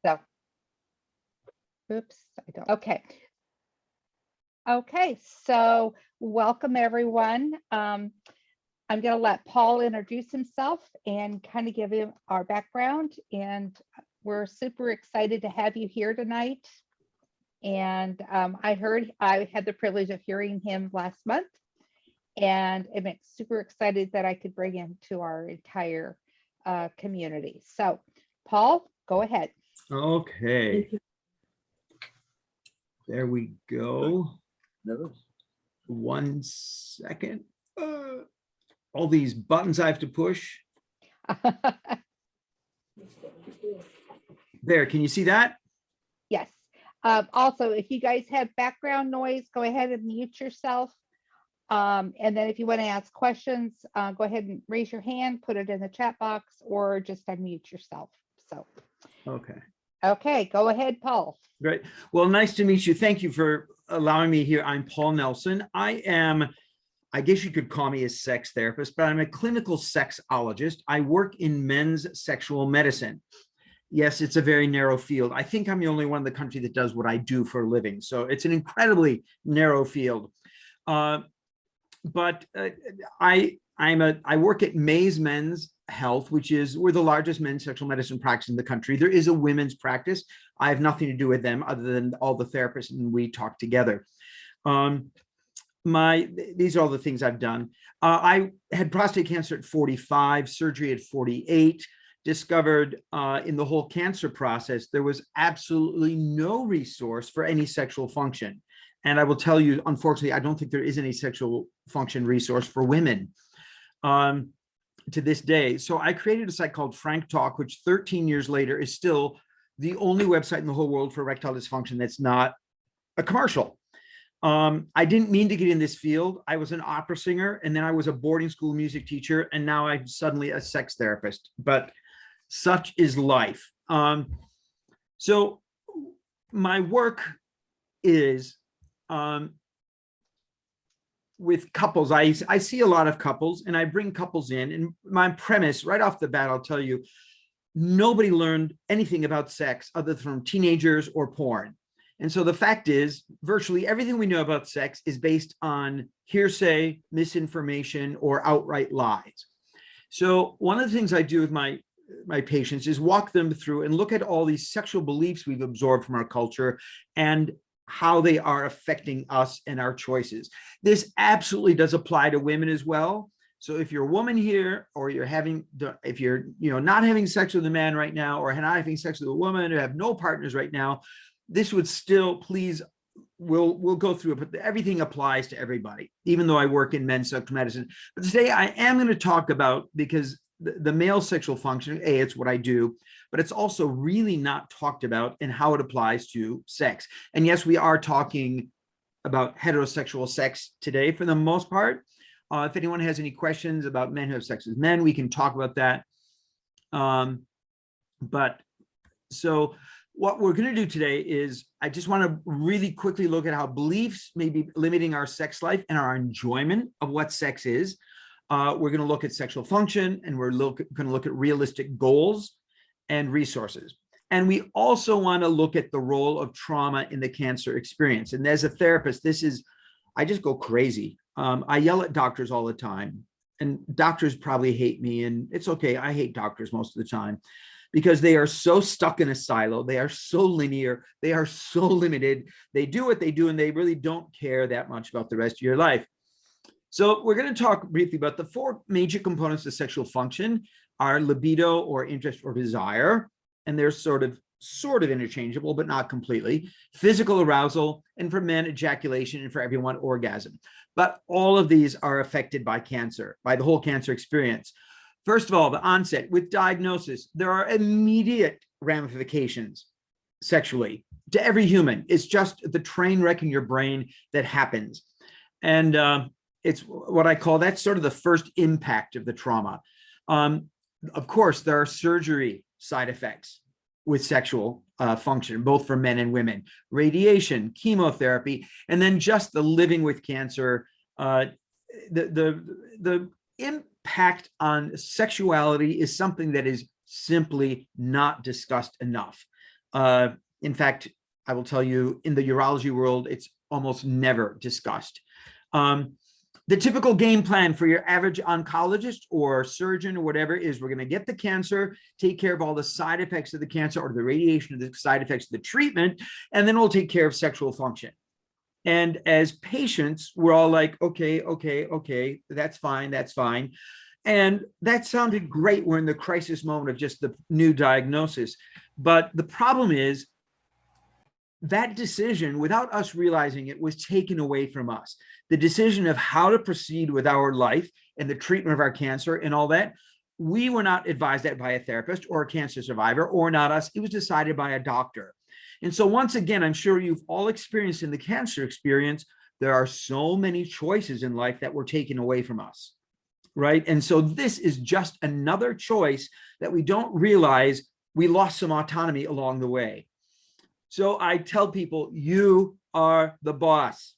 So, oops, I don't. Okay. Okay, so welcome everyone. I'm going to let Paul introduce himself and kind of give him our background. And we're super excited to have you here tonight. And I had the privilege of hearing him last month, and I'm super excited that I could bring him to our entire community. So, Paul, go ahead. Okay. There we go. 1 second. All these buttons I have to push. There, can you see that? Yes. Also, if you guys have background noise, go ahead and mute yourself. And then if you want to ask questions, go ahead and raise your hand, put it in the chat box, or just unmute yourself. So, okay, go ahead, Paul. Great. Well, nice to meet you. Thank you for allowing me here. I'm Paul Nelson. I guess you could call me a sex therapist, but I'm a clinical sexologist. I work in men's sexual medicine. Yes, it's a very narrow field. I think I'm the only one in the country that does what I do for a living. So it's an incredibly narrow field. I work at Mays Men's Health, we're the largest men's sexual medicine practice in the country. There is a women's practice. I have nothing to do with them other than all the therapists, and we talk together. These are all the things I've done. I had prostate cancer at 45, surgery at 48, discovered in the whole cancer process, there was absolutely no resource for any sexual function. And I will tell you, unfortunately, I don't think there is any sexual function resource for women to this day. So I created a site called Frank Talk, which 13 years later is still the only website in the whole world for erectile dysfunction that's not a commercial. I didn't mean to get in this field. I was an opera singer, and then I was a boarding school music teacher, and now I'm suddenly a sex therapist, but such is life. So my work is with couples. I see a lot of couples, and I bring couples in, and my premise right off the bat, I'll tell you, nobody learned anything about sex other than from teenagers or porn. And so the fact is, virtually everything we know about sex is based on hearsay, misinformation, or outright lies. So one of the things I do with my patients is walk them through and look at all these sexual beliefs we've absorbed from our culture and how they are affecting us and our choices. This absolutely does apply to women as well. So if you're a woman here, or if you're not having sex with a man right now, or not having sex with a woman, or have no partners right now, this would still, please, we'll go through it, but everything applies to everybody, even though I work in men's sexual medicine. But today I am going to talk about, because the male sexual function, it's what I do, but it's also really not talked about and how it applies to sex. And yes, we are talking about heterosexual sex today for the most part. If anyone has any questions about men who have sex with men, we can talk about that. So what we're going to do today is, I just want to really quickly look at how beliefs may be limiting our sex life and our enjoyment of what sex is. We're going to look at sexual function, and we're going to look at realistic goals and resources. And we also want to look at the role of trauma in the cancer experience. And as a therapist, I just go crazy. I yell at doctors all the time, and doctors probably hate me, and it's okay. I hate doctors most of the time, because they are so stuck in a silo. They are so linear. They are so limited. They do what they do, and they really don't care that much about the rest of your life. So we're going to talk briefly about the 4 major components of sexual function: are libido, or interest, or desire, and they're sort of interchangeable, but not completely. Physical arousal, and for men, ejaculation, and for everyone, orgasm. But all of these are affected by cancer, by the whole cancer experience. First of all, the onset. With diagnosis, there are immediate ramifications sexually to every human. It's just the train wreck in your brain that happens. And it's what I call, that's sort of the first impact of the trauma. Of course, there are surgery side effects with sexual function, both for men and women: radiation, chemotherapy, and then just the living with cancer. The impact on sexuality is something that is simply not discussed enough. In fact, I will tell you, in the urology world, it's almost never discussed. The typical game plan for your average oncologist or surgeon or whatever is we're going to get the cancer, take care of all the side effects of the cancer or the radiation, or the side effects of the treatment, and then we'll take care of sexual function. And as patients, we're all like, okay, that's fine, that's fine. And that sounded great. We're in the crisis moment of just the new diagnosis. But the problem is that decision, without us realizing it, was taken away from us. The decision of how to proceed with our life and the treatment of our cancer and all that, we were not advised that by a therapist or a cancer survivor, or not us. It was decided by a doctor. And so once again, I'm sure you've all experienced in the cancer experience, there are so many choices in life that were taken away from us, right? And so this is just another choice that we don't realize we lost some autonomy along the way. So I tell people, you are the boss.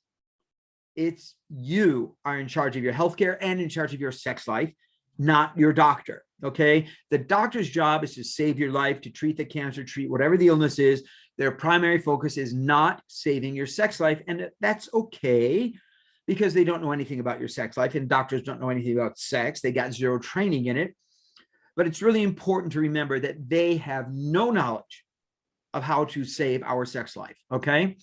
It's you are in charge of your healthcare and in charge of your sex life, not your doctor, okay? The doctor's job is to save your life, to treat the cancer, treat whatever the illness is. Their primary focus is not saving your sex life, and that's okay because they don't know anything about your sex life, and doctors don't know anything about sex. They got zero training in it. But it's really important to remember that they have no knowledge of how to save our sex life, okay?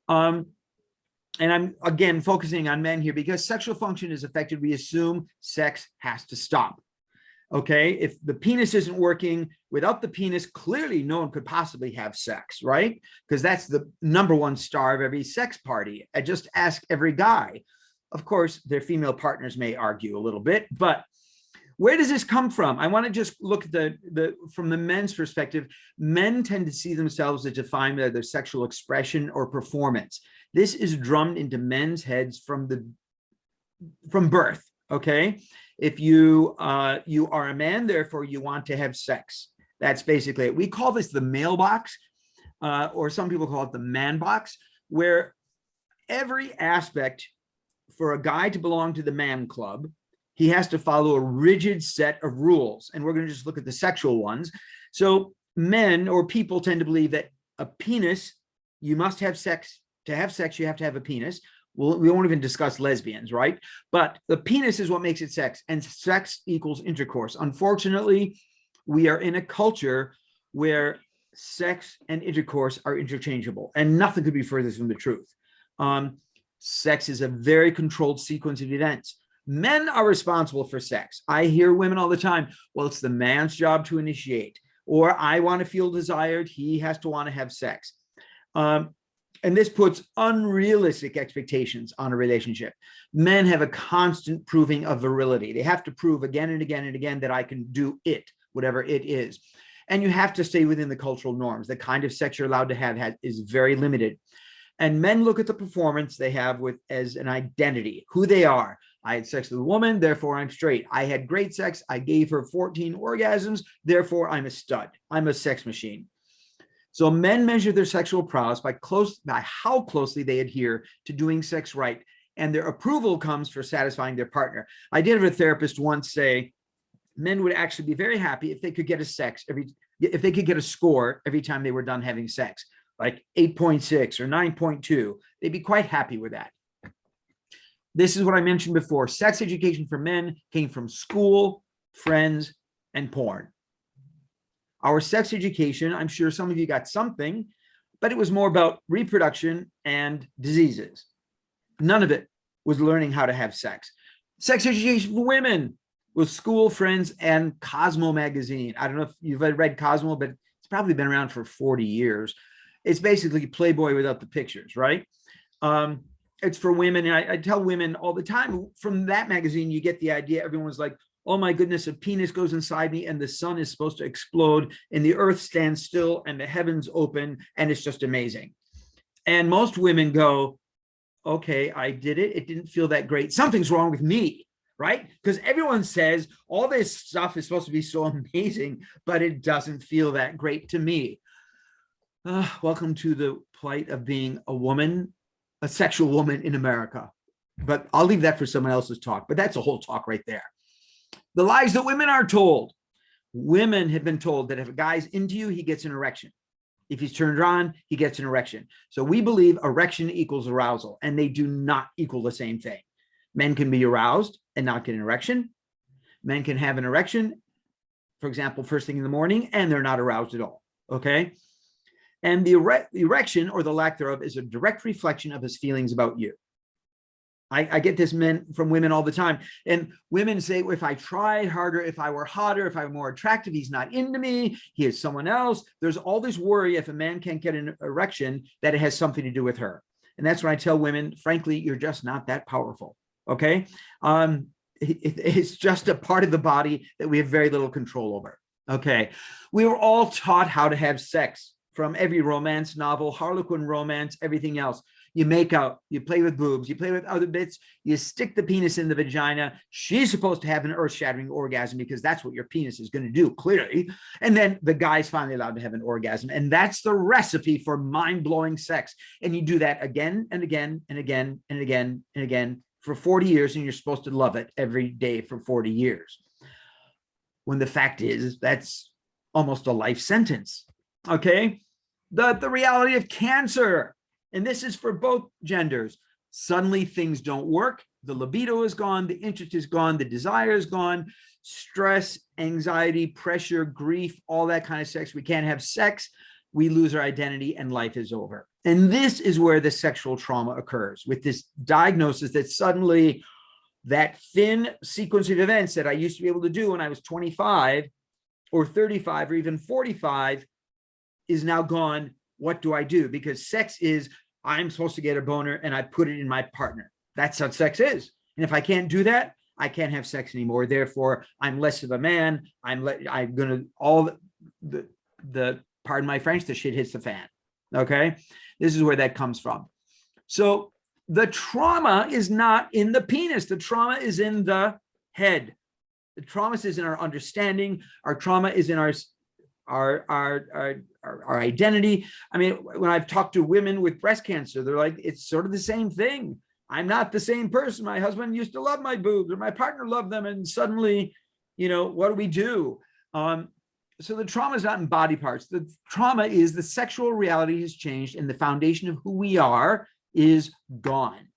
And I'm, again, focusing on men here because sexual function is affected. We assume sex has to stop, okay? If the penis isn't working, without the penis, clearly no one could possibly have sex, right? Because that's the number one star of every sex party. I just ask every guy. Of course, their female partners may argue a little bit, but where does this come from? I want to just look at from the men's perspective. Men tend to see themselves as defined by their sexual expression or performance. This is drummed into men's heads from birth. Okay, if you are a man, therefore you want to have sex. That's basically it. We call this the mailbox, or some people call it the man box, where every aspect for a guy to belong to the man club, he has to follow a rigid set of rules. And we're going to just look at the sexual ones. So men or people tend to believe that a penis, you must have sex. To have sex, you have to have a penis. Well, we won't even discuss lesbians, right? But the penis is what makes it sex, and sex equals intercourse. Unfortunately, we are in a culture where sex and intercourse are interchangeable, and nothing could be further from the truth. Sex is a very controlled sequence of events. Men are responsible for sex. I hear women all the time, well, it's the man's job to initiate, or I want to feel desired, he has to want to have sex. And this puts unrealistic expectations on a relationship. Men have a constant proving of virility. They have to prove again and again and again that I can do it, whatever it is. And you have to stay within the cultural norms. The kind of sex you're allowed to have is very limited. And men look at the performance they have as an identity, who they are. I had sex with a woman, therefore I'm straight. I had great sex. I gave her 14 orgasms, therefore I'm a stud. I'm a sex machine. So men measure their sexual prowess by how closely they adhere to doing sex right, and their approval comes for satisfying their partner. I did have a therapist once say men would actually be very happy if they could get if they could get a score every time they were done having sex, like 8.6 or 9.2. They'd be quite happy with that. This is what I mentioned before. Sex education for men came from school, friends, and porn. Our sex education, I'm sure some of you got something, but it was more about reproduction and diseases. None of it was learning how to have sex. Sex education for women was school, friends, and Cosmo magazine. I don't know if you've read Cosmo, but it's probably been around for 40 years. It's basically Playboy without the pictures, right? It's for women. And I tell women all the time, from that magazine, you get the idea. Everyone's like, oh my goodness, a penis goes inside me and the sun is supposed to explode and the earth stands still and the heavens open and it's just amazing. And most women go, okay, I did it. It didn't feel that great. Something's wrong with me, right? Because everyone says all this stuff is supposed to be so amazing, but it doesn't feel that great to me. Welcome to the plight of being a woman, a sexual woman in America. But I'll leave that for someone else's talk, but that's a whole talk right there. The lies that women are told. Women have been told that if a guy's into you, he gets an erection. If he's turned on, he gets an erection. So we believe erection equals arousal, and they do not equal the same thing. Men can be aroused and not get an erection. Men can have an erection, for example, first thing in the morning, and they're not aroused at all. Okay. And the erection or the lack thereof is a direct reflection of his feelings about you. I get this from women all the time. And women say, well, if I tried harder, if I were hotter, if I were more attractive, he's not into me, he is someone else. There's all this worry if a man can't get an erection that it has something to do with her. And that's when I tell women, frankly, you're just not that powerful. Okay. It's just a part of the body that we have very little control over. Okay. We were all taught how to have sex from every romance novel, Harlequin romance, everything else. You make out, you play with boobs, you play with other bits, you stick the penis in the vagina. She's supposed to have an earth-shattering orgasm because that's what your penis is going to do, clearly. And then the guy's finally allowed to have an orgasm. And that's the recipe for mind-blowing sex. And you do that again and again and again and again and again for 40 years, and you're supposed to love it every day for 40 years. When the fact is, that's almost a life sentence. Okay? The reality of cancer. And this is for both genders. Suddenly things don't work. The libido is gone. The interest is gone. The desire is gone. Stress, anxiety, pressure, grief, all that kind of sex. We can't have sex. We lose our identity and life is over. And this is where the sexual trauma occurs, with this diagnosis that suddenly that thin sequence of events that I used to be able to do when I was 25 or 35 or even 45 is now gone. What do I do? Because sex is, I'm supposed to get a boner and I put it in my partner. That's what sex is. And if I can't do that, I can't have sex anymore. Therefore, I'm less of a man. I'm going to, all the pardon my French, the shit hits the fan. Okay. This is where that comes from. So the trauma is not in the penis. The trauma is in the head. The trauma is in our understanding. Our trauma is in our identity. I mean, when I've talked to women with breast cancer, they're like, it's sort of the same thing. I'm not the same person. My husband used to love my boobs, or my partner loved them, and suddenly, what do we do? So the trauma is not in body parts. The trauma is the sexual reality has changed, and the foundation of who we are is gone.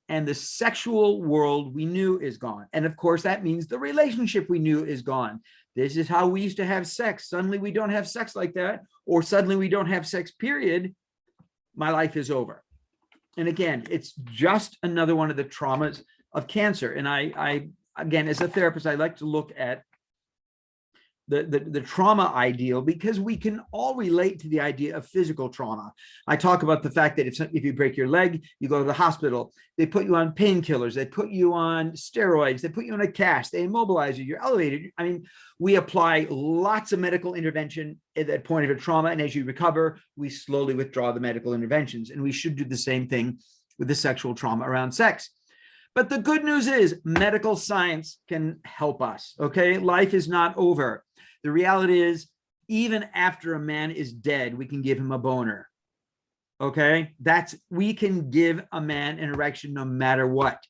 And the sexual world we knew is gone. And of course, that means the relationship we knew is gone. This is how we used to have sex. Suddenly we don't have sex like that, or suddenly we don't have sex, period. My life is over. And again, it's just another one of the traumas of cancer. And I again, as a therapist, I like to look at the trauma ideal, because we can all relate to the idea of physical trauma. I talk about the fact that if you break your leg, you go to the hospital, they put you on painkillers, they put you on steroids, they put you in a cast, they immobilize you, you're elevated. I mean, we apply lots of medical intervention at that point of a trauma, and as you recover, we slowly withdraw the medical interventions. And we should do the same thing with the sexual trauma around sex. But the good news is medical science can help us, okay? Life is not over. The reality is, even after a man is dead, we can give him a boner, okay? We can give a man an erection no matter what.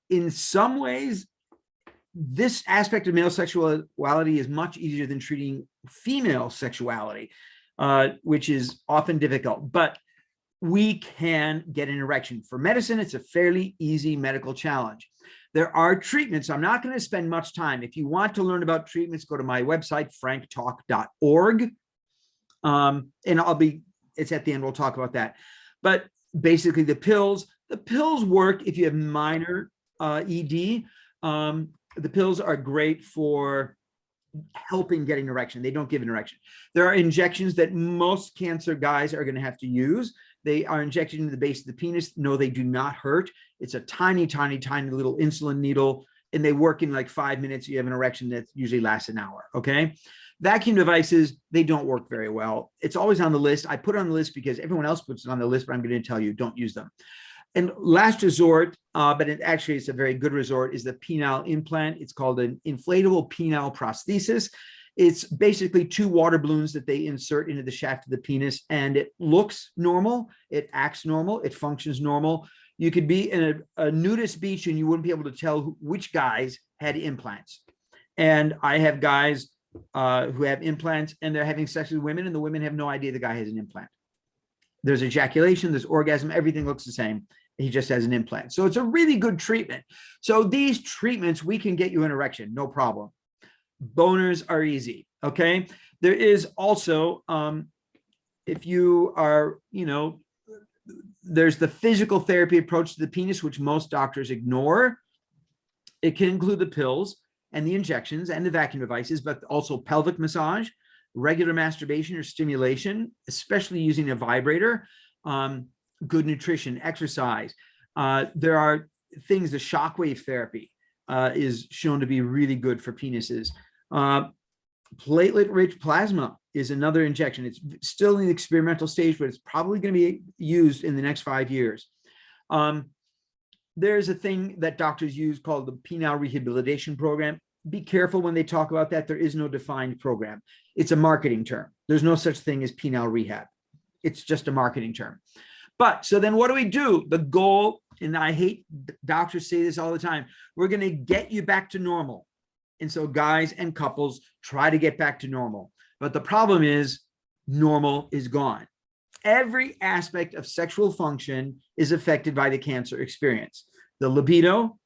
In some ways, this aspect of male sexuality is much easier than treating female sexuality, which is often difficult. But we can get an erection. For medicine, it's a fairly easy medical challenge. There are treatments. I'm not going to spend much time. If you want to learn about treatments, go to my website, franktalk.org. And it's at the end, we'll talk about that. But basically the pills work if you have minor ED. The pills are great for helping get an erection. They don't give an erection. There are injections that most cancer guys are going to have to use. They are injected into the base of the penis. No, they do not hurt. It's a tiny, tiny, tiny little insulin needle, and they work in like 5 minutes. You have an erection that usually lasts an hour, okay? Vacuum devices, they don't work very well. It's always on the list. I put it on the list because everyone else puts it on the list, but I'm going to tell you, don't use them. And last resort, but it's a very good resort, is the penile implant. It's called an inflatable penile prosthesis. It's basically 2 water balloons that they insert into the shaft of the penis, and it looks normal, it acts normal, it functions normal. You could be in a nudist beach and you wouldn't be able to tell which guys had implants. And I have guys who have implants, and they're having sex with women, and the women have no idea the guy has an implant. There's ejaculation, there's orgasm, everything looks the same. He just has an implant. So it's a really good treatment. So these treatments, we can get you an erection, no problem. Boners are easy, okay? There is also, if you are, there's the physical therapy approach to the penis, which most doctors ignore. It can include the pills and the injections and the vacuum devices, but also pelvic massage, regular masturbation or stimulation, especially using a vibrator, good nutrition, exercise. There are things, the shockwave therapy is shown to be really good for penises. Platelet-rich plasma is another injection. It's still in the experimental stage, but it's probably going to be used in the next 5 years. There's a thing that doctors use called the penile rehabilitation program. Be careful when they talk about that. There is no defined program. It's a marketing term. There's no such thing as penile rehab. It's just a marketing term. But so then what do? The goal, and I hate doctors say this all the time, we're going to get you back to normal. And so guys and couples try to get back to normal. But the problem is normal is gone. Every aspect of sexual function is affected by the cancer experience. The libido,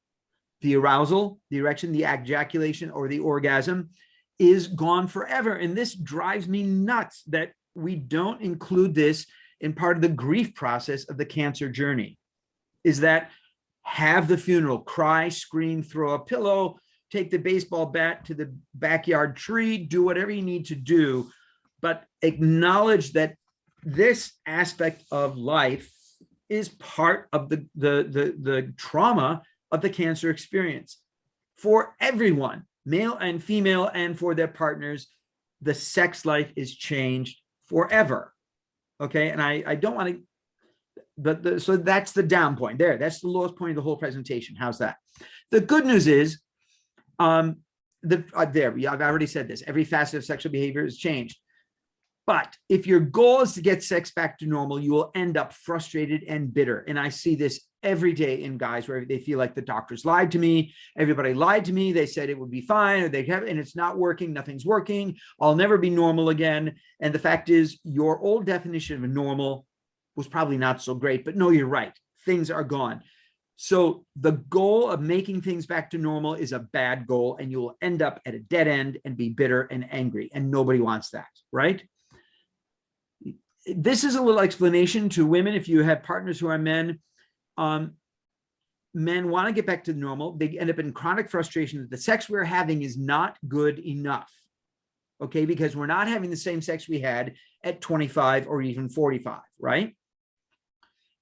the arousal, the erection, the ejaculation, or the orgasm is gone forever. And this drives me nuts that we don't include this in part of the grief process of the cancer journey. Is that have the funeral, cry, scream, throw a pillow, take the baseball bat to the backyard tree, do whatever you need to do, but acknowledge that this aspect of life is part of the trauma of the cancer experience. For everyone, male and female, and for their partners, the sex life is changed forever. Okay, and I don't want to, but so that's the down point there. That's the lowest point of the whole presentation. How's that? The good news is, I've already said this, every facet of sexual behavior has changed. But if your goal is to get sex back to normal, you will end up frustrated and bitter. And I see this every day in guys where they feel like the doctors lied to me. Everybody lied to me. They said it would be fine, or they have, and it's not working. Nothing's working. I'll never be normal again. And the fact is, your old definition of normal was probably not so great, but no, you're right. Things are gone. So the goal of making things back to normal is a bad goal, and you'll end up at a dead end and be bitter and angry. And nobody wants that, right? This is a little explanation to women. If you have partners who are men, men want to get back to normal. They end up in chronic frustration that the sex we're having is not good enough. Okay, because we're not having the same sex we had at 25 or even 45, right?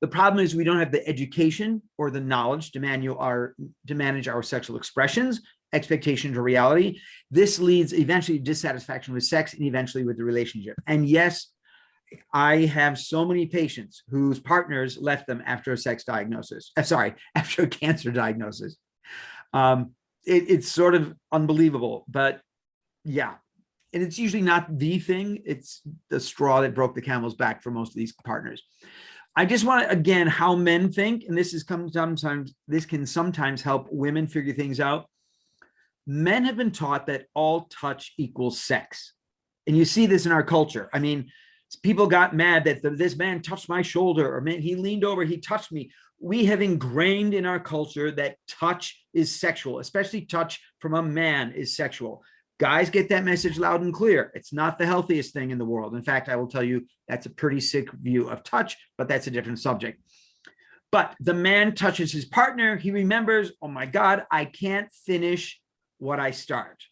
The problem is we don't have the education or the knowledge to manage our sexual expressions, expectations, or reality. This leads eventually to dissatisfaction with sex and eventually with the relationship. And yes, I have so many patients whose partners left them after a sex diagnosis. After a cancer diagnosis. It's sort of unbelievable, but yeah. And it's usually not the thing. It's the straw that broke the camel's back for most of these partners. I just want to, again, how men think, and this can sometimes help women figure things out. Men have been taught that all touch equals sex. And you see this in our culture. I mean, people got mad that this man touched my shoulder, or man, he leaned over, he touched me. We have ingrained in our culture that touch is sexual, especially touch from a man is sexual. Guys get that message loud and clear. It's not the healthiest thing in the world. In fact, I will tell you that's a pretty sick view of touch, but that's a different subject. But the man touches his partner. He remembers, oh my God, I can't finish what I start.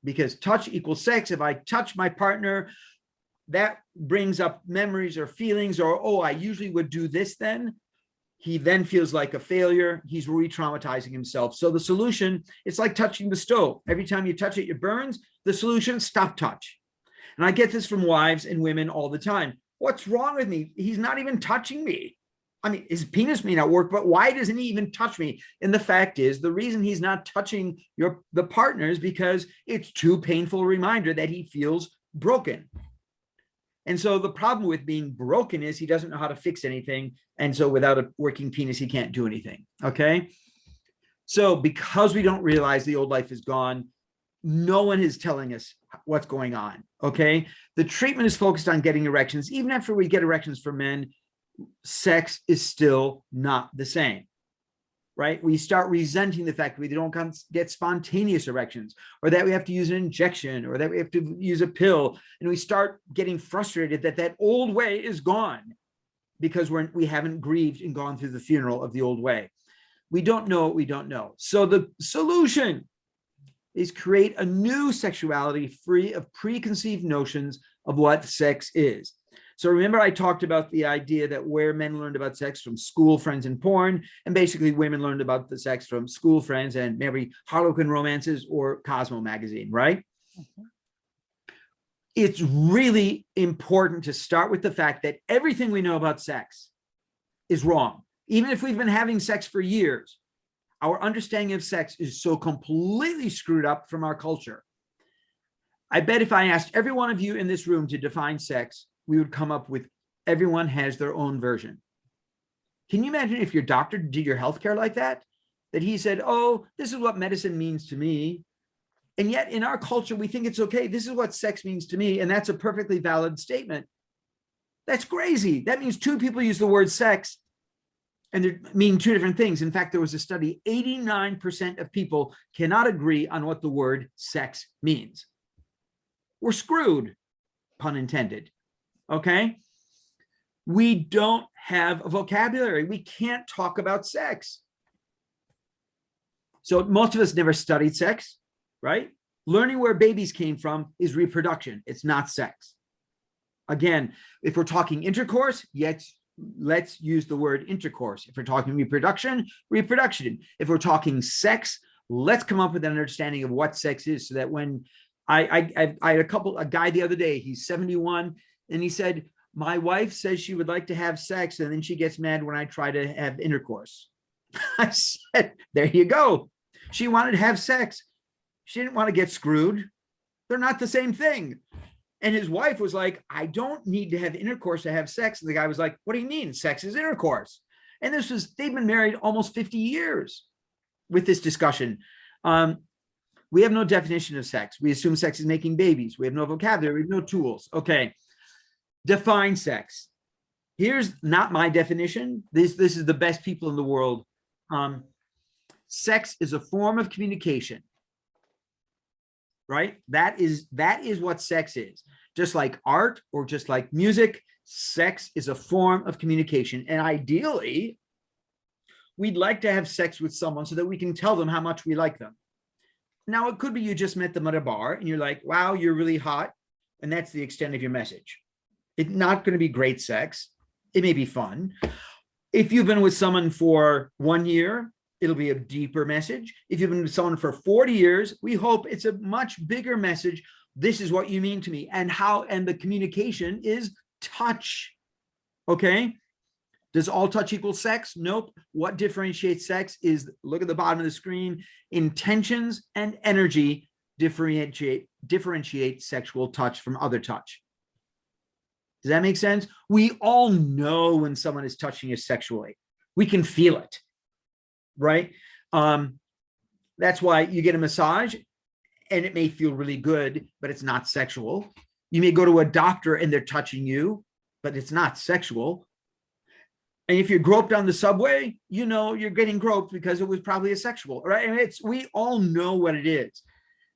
Because touch equals sex. If I touch my partner, that brings up memories or feelings, or, oh, I usually would do this then. He then feels like a failure. He's re-traumatizing himself. So the solution, it's like touching the stove. Every time you touch it, it burns. The solution, stop touch. And I get this from wives and women all the time. What's wrong with me? He's not even touching me. I mean, his penis may not work, but why doesn't he even touch me? And the fact is, the reason he's not touching the partner is because it's too painful a reminder that he feels broken. And so the problem with being broken is he doesn't know how to fix anything. And so without a working penis, he can't do anything. Okay. So because we don't realize the old life is gone, no one is telling us what's going on. Okay. The treatment is focused on getting erections. Even after we get erections for men, sex is still not the same. Right? We start resenting the fact that we don't get spontaneous erections, or that we have to use an injection, or that we have to use a pill. And we start getting frustrated that that old way is gone because we haven't grieved and gone through the funeral of the old way. We don't know what we don't know. So the solution is create a new sexuality free of preconceived notions of what sex is. So remember, I talked about the idea that where men learned about sex from school, friends, and porn, and basically women learned about the sex from school, friends, and maybe Harlequin romances or Cosmo magazine, right? Mm-hmm. It's really important to start with the fact that everything we know about sex is wrong. Even if we've been having sex for years, our understanding of sex is so completely screwed up from our culture. I bet if I asked every one of you in this room to define sex, we would come up with everyone has their own version. Can you imagine if your doctor did your healthcare like that? That he said, oh, this is what medicine means to me. And yet in our culture, we think it's okay. This is what sex means to me. And that's a perfectly valid statement. That's crazy. That means two people use the word sex and they mean two different things. In fact, there was a study, 89% of people cannot agree on what the word sex means. We're screwed, pun intended. Okay. We don't have a vocabulary. We can't talk about sex. So most of us never studied sex, right? Learning where babies came from is reproduction. It's not sex. Again, if we're talking intercourse, yes, let's use the word intercourse. If we're talking reproduction, reproduction. If we're talking sex, let's come up with an understanding of what sex is, so that when I had a guy the other day, he's 71, and he said, my wife says she would like to have sex, and then she gets mad when I try to have intercourse. I said, there you go. She wanted to have sex. She didn't want to get screwed. They're not the same thing. And his wife was like, I don't need to have intercourse to have sex. And the guy was like, what do you mean? Sex is intercourse. And they've been married almost 50 years with this discussion. We have no definition of sex. We assume sex is making babies. We have no vocabulary. We have no tools. Okay. Define sex. Here's not my definition. This is the best people in the world. Sex is a form of communication, right? That is what sex is. Just like art or just like music, sex is a form of communication. And ideally, we'd like to have sex with someone so that we can tell them how much we like them. Now, it could be you just met them at a bar and you're like, wow, you're really hot. And that's the extent of your message. It's not going to be great sex. It may be fun. If you've been with someone for 1 year, it'll be a deeper message. If you've been with someone for 40 years, we hope it's a much bigger message. This is what you mean to me. And the communication is touch. Okay. Does all touch equal sex? Nope. What differentiates sex is, look at the bottom of the screen, intentions and energy differentiate sexual touch from other touch. Does that make sense? We all know when someone is touching us sexually. We can feel it, right? That's why you get a massage and it may feel really good, but it's not sexual. You may go to a doctor and they're touching you, but it's not sexual. And if you're groped on the subway, you know you're getting groped because it was probably a sexual, right? And we all know what it is.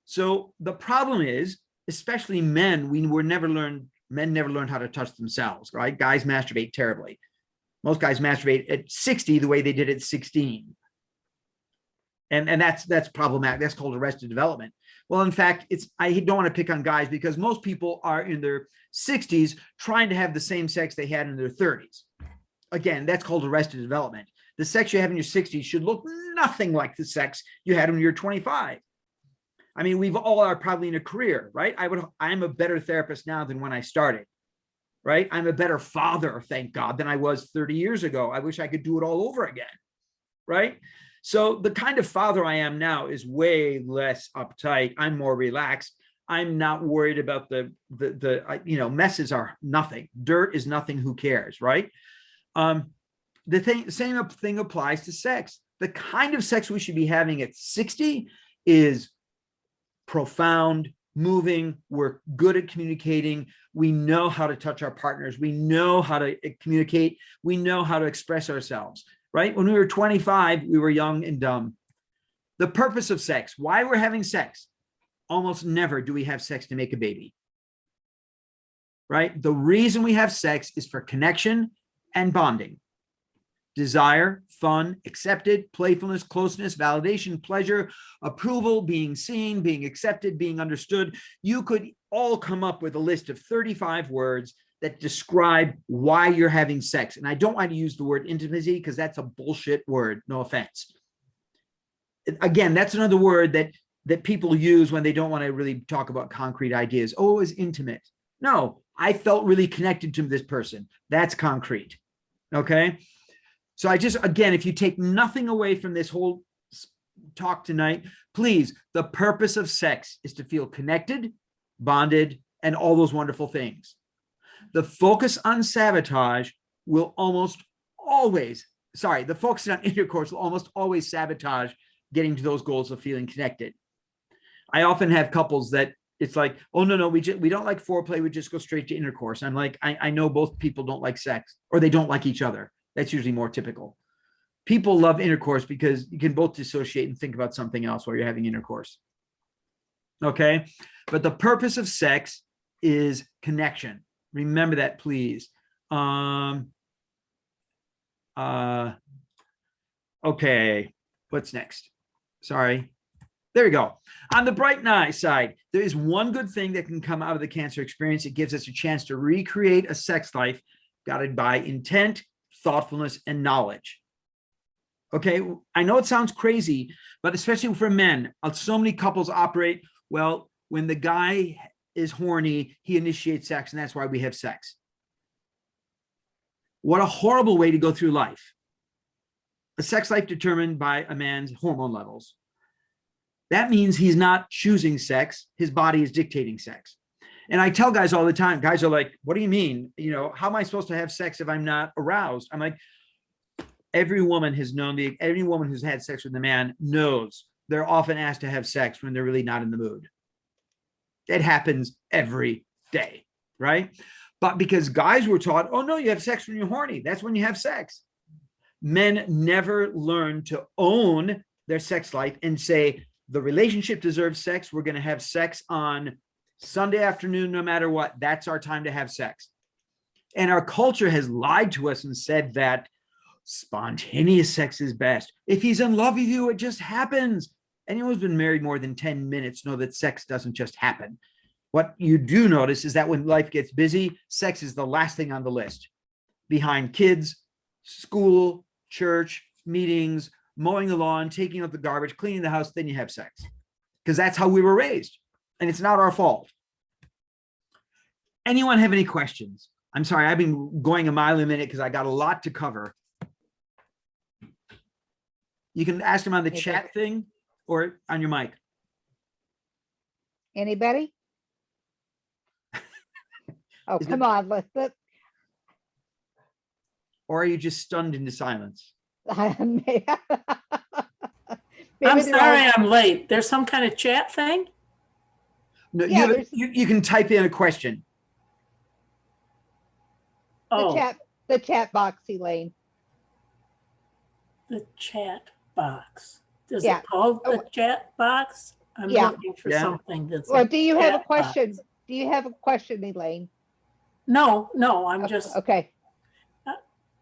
So the problem is, especially men, men never learned how to touch themselves, right? Guys masturbate terribly. Most guys masturbate at 60 the way they did at 16. And that's problematic. That's called arrested development. Well, in fact, I don't want to pick on guys because most people are in their 60s trying to have the same sex they had in their 30s. Again, that's called arrested development. The sex you have in your 60s should look nothing like the sex you had when you're 25. I mean, we've all are probably in a career, right? I'm a better therapist now than when I started, right? I'm a better father, thank God, than I was 30 years ago. I wish I could do it all over again, right? So the kind of father I am now is way less uptight. I'm more relaxed. I'm not worried about the messes are nothing. Dirt is nothing. Who cares, right? Same thing applies to sex. The kind of sex we should be having at 60 is profound, moving. We're good at communicating. We know how to touch our partners. We know how to communicate. We know how to express ourselves, right? When we were 25, we were young and dumb. The purpose of sex, why we're having sex. Almost never do we have sex to make a baby, right? The reason we have sex is for connection and bonding. Desire, fun, accepted, playfulness, closeness, validation, pleasure, approval, being seen, being accepted, being understood. You could all come up with a list of 35 words that describe why you're having sex. And I don't want to use the word intimacy because that's a bullshit word. No offense. Again, that's another word that people use when they don't want to really talk about concrete ideas. Oh, it was intimate. No, I felt really connected to this person. That's concrete. Okay. So I just, again, if you take nothing away from this whole talk tonight, please, the purpose of sex is to feel connected, bonded, and all those wonderful things. The focus on sabotage will almost always, the focus on intercourse will almost always sabotage getting to those goals of feeling connected. I often have couples that it's like, oh, no, we don't like foreplay. We just go straight to intercourse. I'm like, I know both people don't like sex or they don't like each other. That's usually more typical. People love intercourse because you can both dissociate and think about something else while you're having intercourse. Okay. But the purpose of sex is connection. Remember that, please. Okay. What's next? Sorry. There we go. On the bright side, there is one good thing that can come out of the cancer experience. It gives us a chance to recreate a sex life guided by intent, thoughtfulness, and knowledge. Okay, I know it sounds crazy, but especially for men, so many couples operate, well, when the guy is horny, he initiates sex, and that's why we have sex. What a horrible way to go through life. A sex life determined by a man's hormone levels. That means he's not choosing sex. His body is dictating sex. And I tell guys all the time, guys are like, what do you mean? You know, how am I supposed to have sex if I'm not aroused? I'm like, every woman has known every woman who's had sex with a man knows they're often asked to have sex when they're really not in the mood. It happens every day, right? But because guys were taught, oh no, you have sex when you're horny. That's when you have sex. Men never learn to own their sex life and say, the relationship deserves sex. We're going to have sex on Sunday afternoon, no matter what. That's our time to have sex. And our culture has lied to us and said that spontaneous sex is best. If he's in love with you, it just happens. Anyone who's been married more than 10 minutes know that sex doesn't just happen. What you do notice is that when life gets busy, sex is the last thing on the list. Behind kids, school, church, meetings, mowing the lawn, taking out the garbage, cleaning the house, then you have sex. Because that's how we were raised. And it's not our fault. Anyone have any questions? I'm sorry, I've been going a mile a minute because I got a lot to cover. You can ask them on the chat thing or on your mic. Anybody? Oh, come on. Or are you just stunned into silence? I'm sorry I'm late. There's some kind of chat thing? No, Yeah, you can type in a question. Oh, the chat box, Elaine. the chat box. Does Yeah. it call the chat box? I'm Yeah. looking for Yeah. something that's. Well, do you have a chat question? box. Do you have a question, Elaine? No, I'm just, Okay.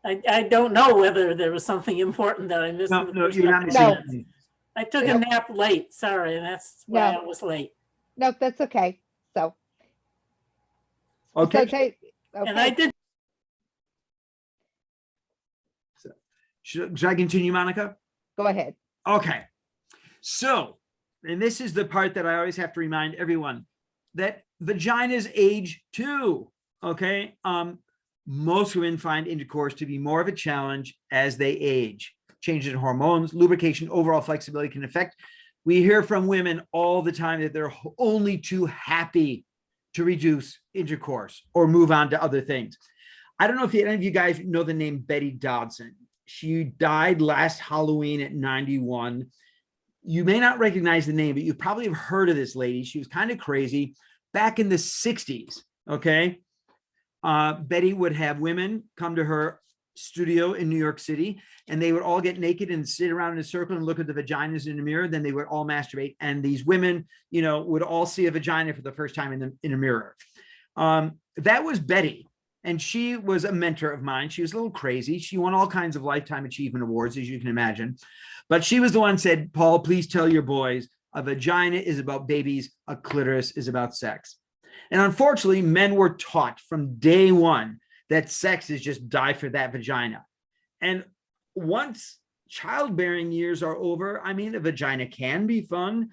I don't know whether there was something important that I missed. No, in the no, first you're not couple. missing No. anything. I took a nap late, sorry, and that's why I was late. No, that's okay. So. Okay. Okay. And I did. Should I continue, Monica? Go ahead. Okay. So, and this is the part that I always have to remind everyone that vaginas age too. Okay. Most women find intercourse to be more of a challenge as they age. Changes in hormones, lubrication, overall flexibility can affect. We hear from women all the time that they're only too happy to reduce intercourse or move on to other things. I don't know if any of you guys know the name Betty Dodson. She died last Halloween at 91. You may not recognize the name, but you probably have heard of this lady. She was kind of crazy back in the 60s. Okay. Betty would have women come to her studio in New York City, and they would all get naked and sit around in a circle and look at the vaginas in the mirror. Then they would all masturbate. And these women, would all see a vagina for the first time in a mirror. That was Betty. And she was a mentor of mine. She was a little crazy. She won all kinds of lifetime achievement awards, as you can imagine. But she was the one who said, Paul, please tell your boys, a vagina is about babies, a clitoris is about sex. And unfortunately, men were taught from day one that sex is just die for that vagina. And once childbearing years are over, I mean, a vagina can be fun,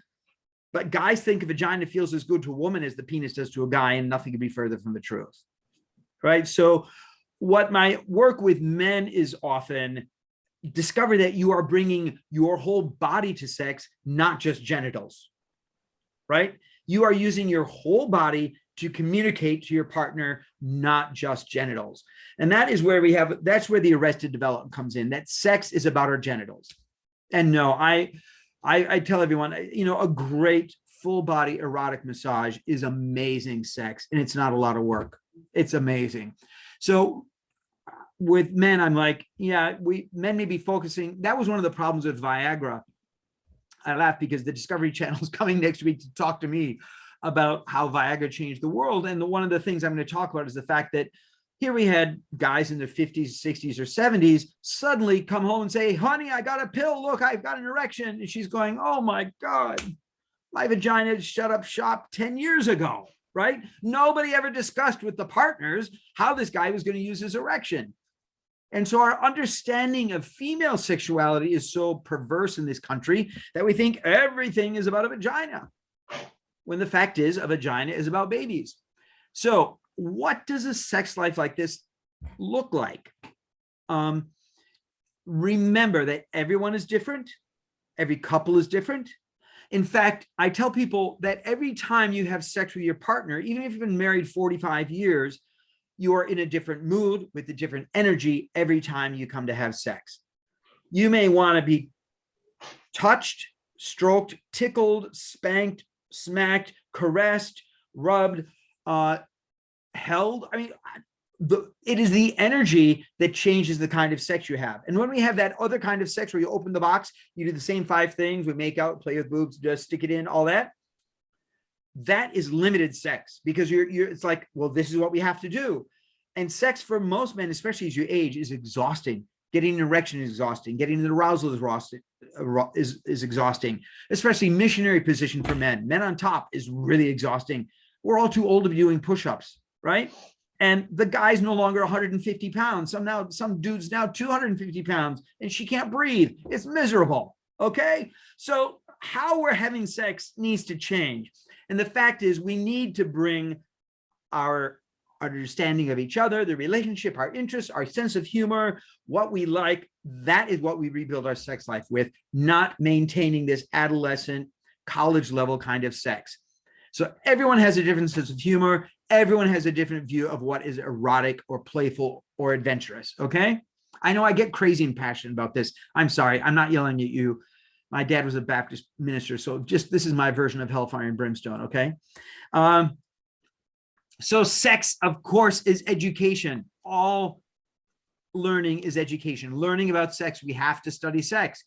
but guys think a vagina feels as good to a woman as the penis does to a guy, and nothing could be further from the truth. Right? So what my work with men is often discover that you are bringing your whole body to sex, not just genitals, right? You are using your whole body to communicate to your partner, not just genitals. And that is where that's where the arrested development comes in, that sex is about our genitals. And no, I tell everyone, a great full body erotic massage is amazing sex, and it's not a lot of work. It's amazing. So with men, I'm like, men may be focusing. That was one of the problems with Viagra. I laugh because the Discovery Channel is coming next week to talk to me about how Viagra changed the world. And one of the things I'm going to talk about is the fact that here we had guys in their 50s, 60s, or 70s suddenly come home and say, honey, I got a pill. Look, I've got an erection. And she's going, oh my God, my vagina shut up shop 10 years ago, right? Nobody ever discussed with the partners how this guy was going to use his erection. And so our understanding of female sexuality is so perverse in this country that we think everything is about a vagina, when the fact is a vagina is about babies. So what does a sex life like this look like? Remember that everyone is different. Every couple is different. In fact, I tell people that every time you have sex with your partner, even if you've been married 45 years, you are in a different mood with a different energy every time you come to have sex. You may want to be touched, stroked, tickled, spanked, smacked, caressed, rubbed, held. I mean, it is the energy that changes the kind of sex you have. And when we have that other kind of sex where you open the box, you do the same 5 things, we make out, play with boobs, just stick it in, all that. That is limited sex, because it's like, well, this is what we have to do. And sex for most men, especially as you age, is exhausting. Getting an erection is exhausting. Getting an arousal is exhausting, especially missionary position for men. Men on top is really exhausting. We're all too old to be doing push-ups, right? And the guy's no longer 150 pounds. Some dude's now 250 pounds, and she can't breathe. It's miserable, okay? So how we're having sex needs to change. And the fact is, we need to bring our understanding of each other, the relationship, our interests, our sense of humor, what we like. That is what we rebuild our sex life with, not maintaining this adolescent, college level kind of sex. So everyone has a different sense of humor. Everyone has a different view of what is erotic or playful or adventurous, okay? I know I get crazy and passionate about this. I'm sorry, I'm not yelling at you. My dad was a Baptist minister, so this is my version of hellfire and brimstone, okay? So sex, of course, is education. All learning is education. Learning about sex, we have to study sex.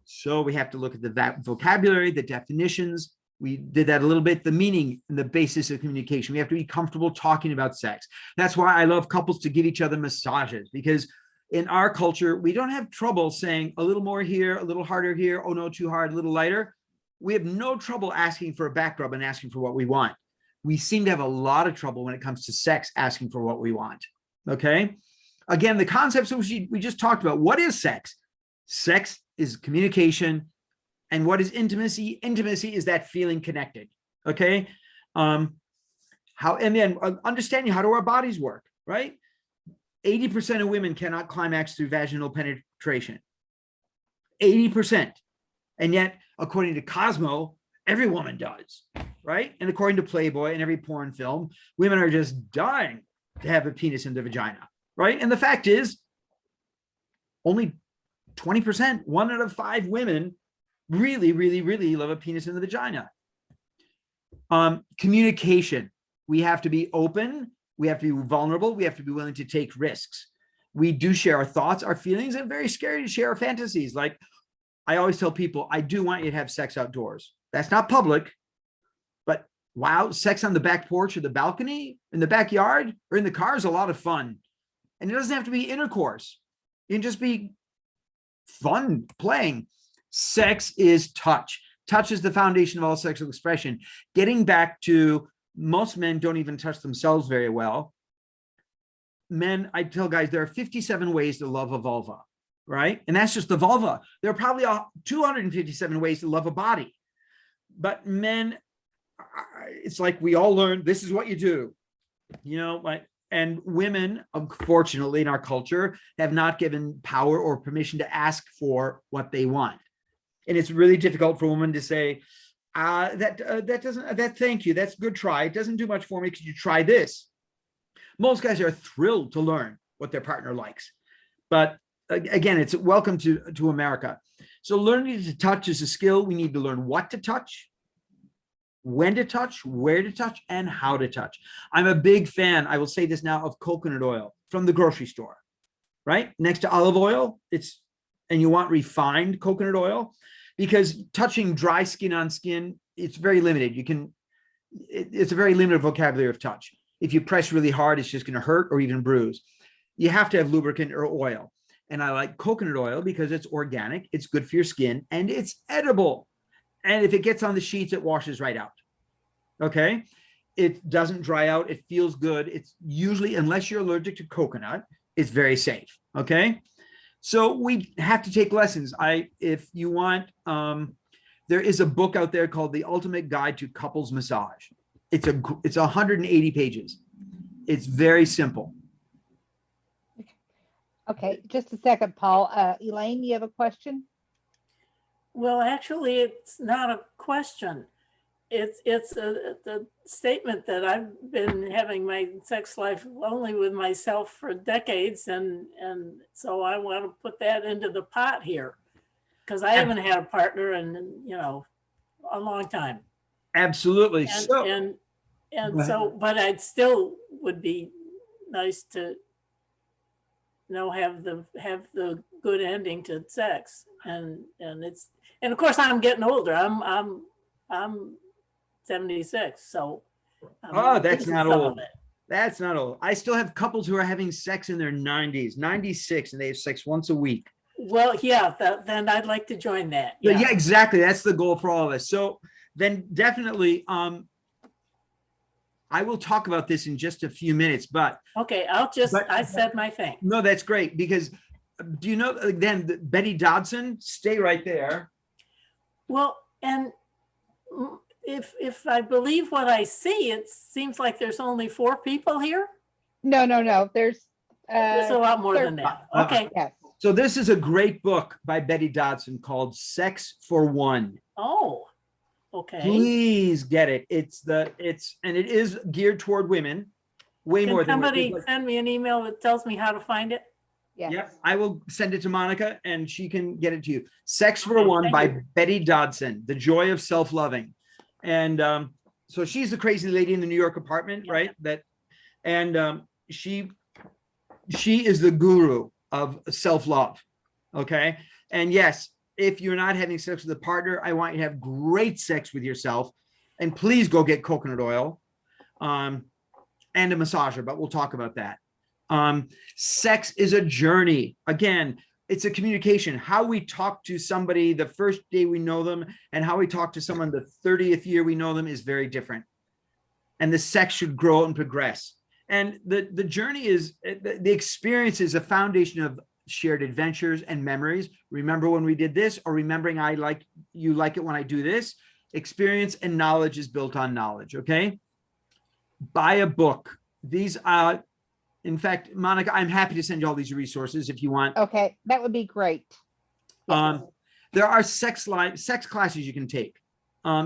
So we have to look at the vocabulary, the definitions. We did that a little bit, the meaning and the basis of communication. We have to be comfortable talking about sex. That's why I love couples to give each other massages, because in our culture, we don't have trouble saying a little more here, a little harder here. Oh no, too hard, a little lighter. We have no trouble asking for a back rub and asking for what we want. We seem to have a lot of trouble when it comes to sex, asking for what we want, okay? Again, the concepts we just talked about. What is sex? Sex is communication. And what is intimacy? Intimacy is that feeling connected, okay? And then understanding how do our bodies work, right? 80% of women cannot climax through vaginal penetration. 80%. And yet, according to Cosmo, every woman does, right? And according to Playboy and every porn film, women are just dying to have a penis in the vagina, right? And the fact is, only 20%, 1 out of 5 women really, really, really love a penis in the vagina. Communication. We have to be open. We have to be vulnerable. We have to be willing to take risks. We do share our thoughts, our feelings, and very scary to share our fantasies. Like I always tell people, I do want you to have sex outdoors. That's not public, but wow, sex on the back porch or the balcony, in the backyard, or in the car is a lot of fun. And it doesn't have to be intercourse. It can just be fun playing. Sex is touch. Touch is the foundation of all sexual expression. Getting back to most men don't even touch themselves very well. Men, I tell guys, there are 57 ways to love a vulva, right? And that's just the vulva. There are probably 257 ways to love a body. But men, it's like we all learn, this is what you do, you know, like, and women, unfortunately, in our culture, have not given power or permission to ask for what they want. And it's really difficult for a woman to say, thank you, that's a good try. It doesn't do much for me. Could you try this? Most guys are thrilled to learn what their partner likes. But again, it's welcome to America. So learning to touch is a skill. We need to learn what to touch, when to touch, where to touch, and how to touch. I'm a big fan, I will say this now, of coconut oil from the grocery store, right? Next to olive oil, and you want refined coconut oil, because touching dry skin on skin, it's very limited. It's a very limited vocabulary of touch. If you press really hard, it's just going to hurt or even bruise. You have to have lubricant or oil. And I like coconut oil because it's organic, it's good for your skin, and it's edible. And if it gets on the sheets, it washes right out. Okay. It doesn't dry out. It feels good. It's usually, unless you're allergic to coconut, it's very safe. Okay. So we have to take lessons. If you want, there is a book out there called The Ultimate Guide to Couples Massage. It's 180 pages. It's very simple. Okay, just a second, Paul. Elaine, you have a question? Well, actually, it's not a question. It's a statement that I've been having my sex life only with myself for decades, and so I want to put that into the pot here, because I haven't had a partner in, you know, a long time. Absolutely. And so, but I'd still would be nice to, you know, have the good ending to sex, and of course I'm getting older. I'm 76, so that's not old. That's not old. I still have couples who are having sex in their 90s, 96, and they have sex once a week. Well, yeah, then I'd like to join that. Yeah, exactly. That's the goal for all of us. So then definitely, I will talk about this in just a few minutes, but okay, I said my thing. No, that's great, because do you know, again, Betty Dodson, stay right there. Well, and if I believe what I see, it seems like there's only 4 people here. No. There's a lot more than that. Okay. Yes. So this is a great book by Betty Dodson called Sex for One. Oh, okay. Please get it. And it is geared toward women, way more than somebody send me an email that tells me how to find it? Yes. Yep, I will send it to Monica and she can get it to you. Sex for One by Betty Dodson, The Joy of Self-Loving. And so she's the crazy lady in the New York apartment, right? She is the guru of self-love. Okay. And yes, if you're not having sex with a partner, I want you to have great sex with yourself. And please go get coconut oil and a massager, but we'll talk about that. Sex is a journey. Again, it's a communication. How we talk to somebody the first day we know them and how we talk to someone the 30th year we know them is very different. And the sex should grow and progress. And the journey is, the experience is a foundation of shared adventures and memories. Remember when we did this, or remembering you like it when I do this. Experience and knowledge is built on knowledge. Okay. Buy a book. These are, in fact, Monica, I'm happy to send you all these resources if you want. Okay, that would be great. Yes. There are sex classes you can take.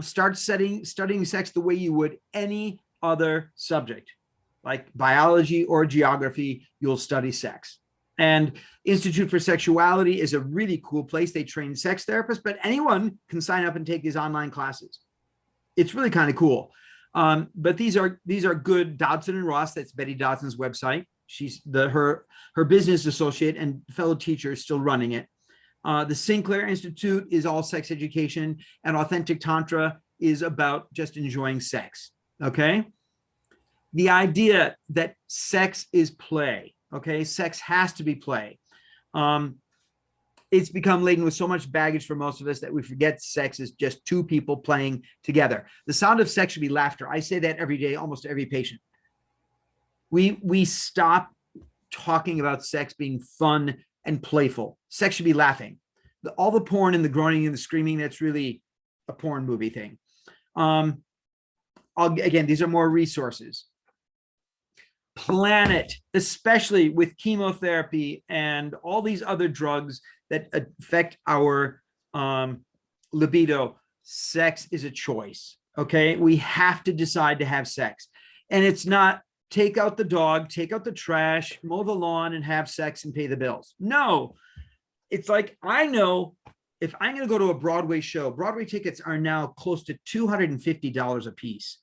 Start studying sex the way you would any other subject, like biology or geography. You'll study sex. And Institute for Sexuality is a really cool place. They train sex therapists, but anyone can sign up and take these online classes. It's really kind of cool. But these are good. Dodson and Ross, that's Betty Dodson's website. She's her business associate and fellow teacher is still running it. The Sinclair Institute is all sex education, and Authentic Tantra is about just enjoying sex. Okay. The idea that sex is play. Okay. Sex has to be play. It's become laden with so much baggage for most of us that we forget sex is just two people playing together. The sound of sex should be laughter. I say that every day, almost to every patient. We stop talking about sex being fun and playful. Sex should be laughing. All the porn and the groaning and the screaming, that's really a porn movie thing. Again, these are more resources. Planet, especially with chemotherapy and all these other drugs that affect our libido, sex is a choice. Okay, we have to decide to have sex, and it's not take out the dog, take out the trash, mow the lawn, and have sex and pay the bills. No, it's like, I know if I'm going to go to a Broadway show, Broadway tickets are now close to $250 a piece.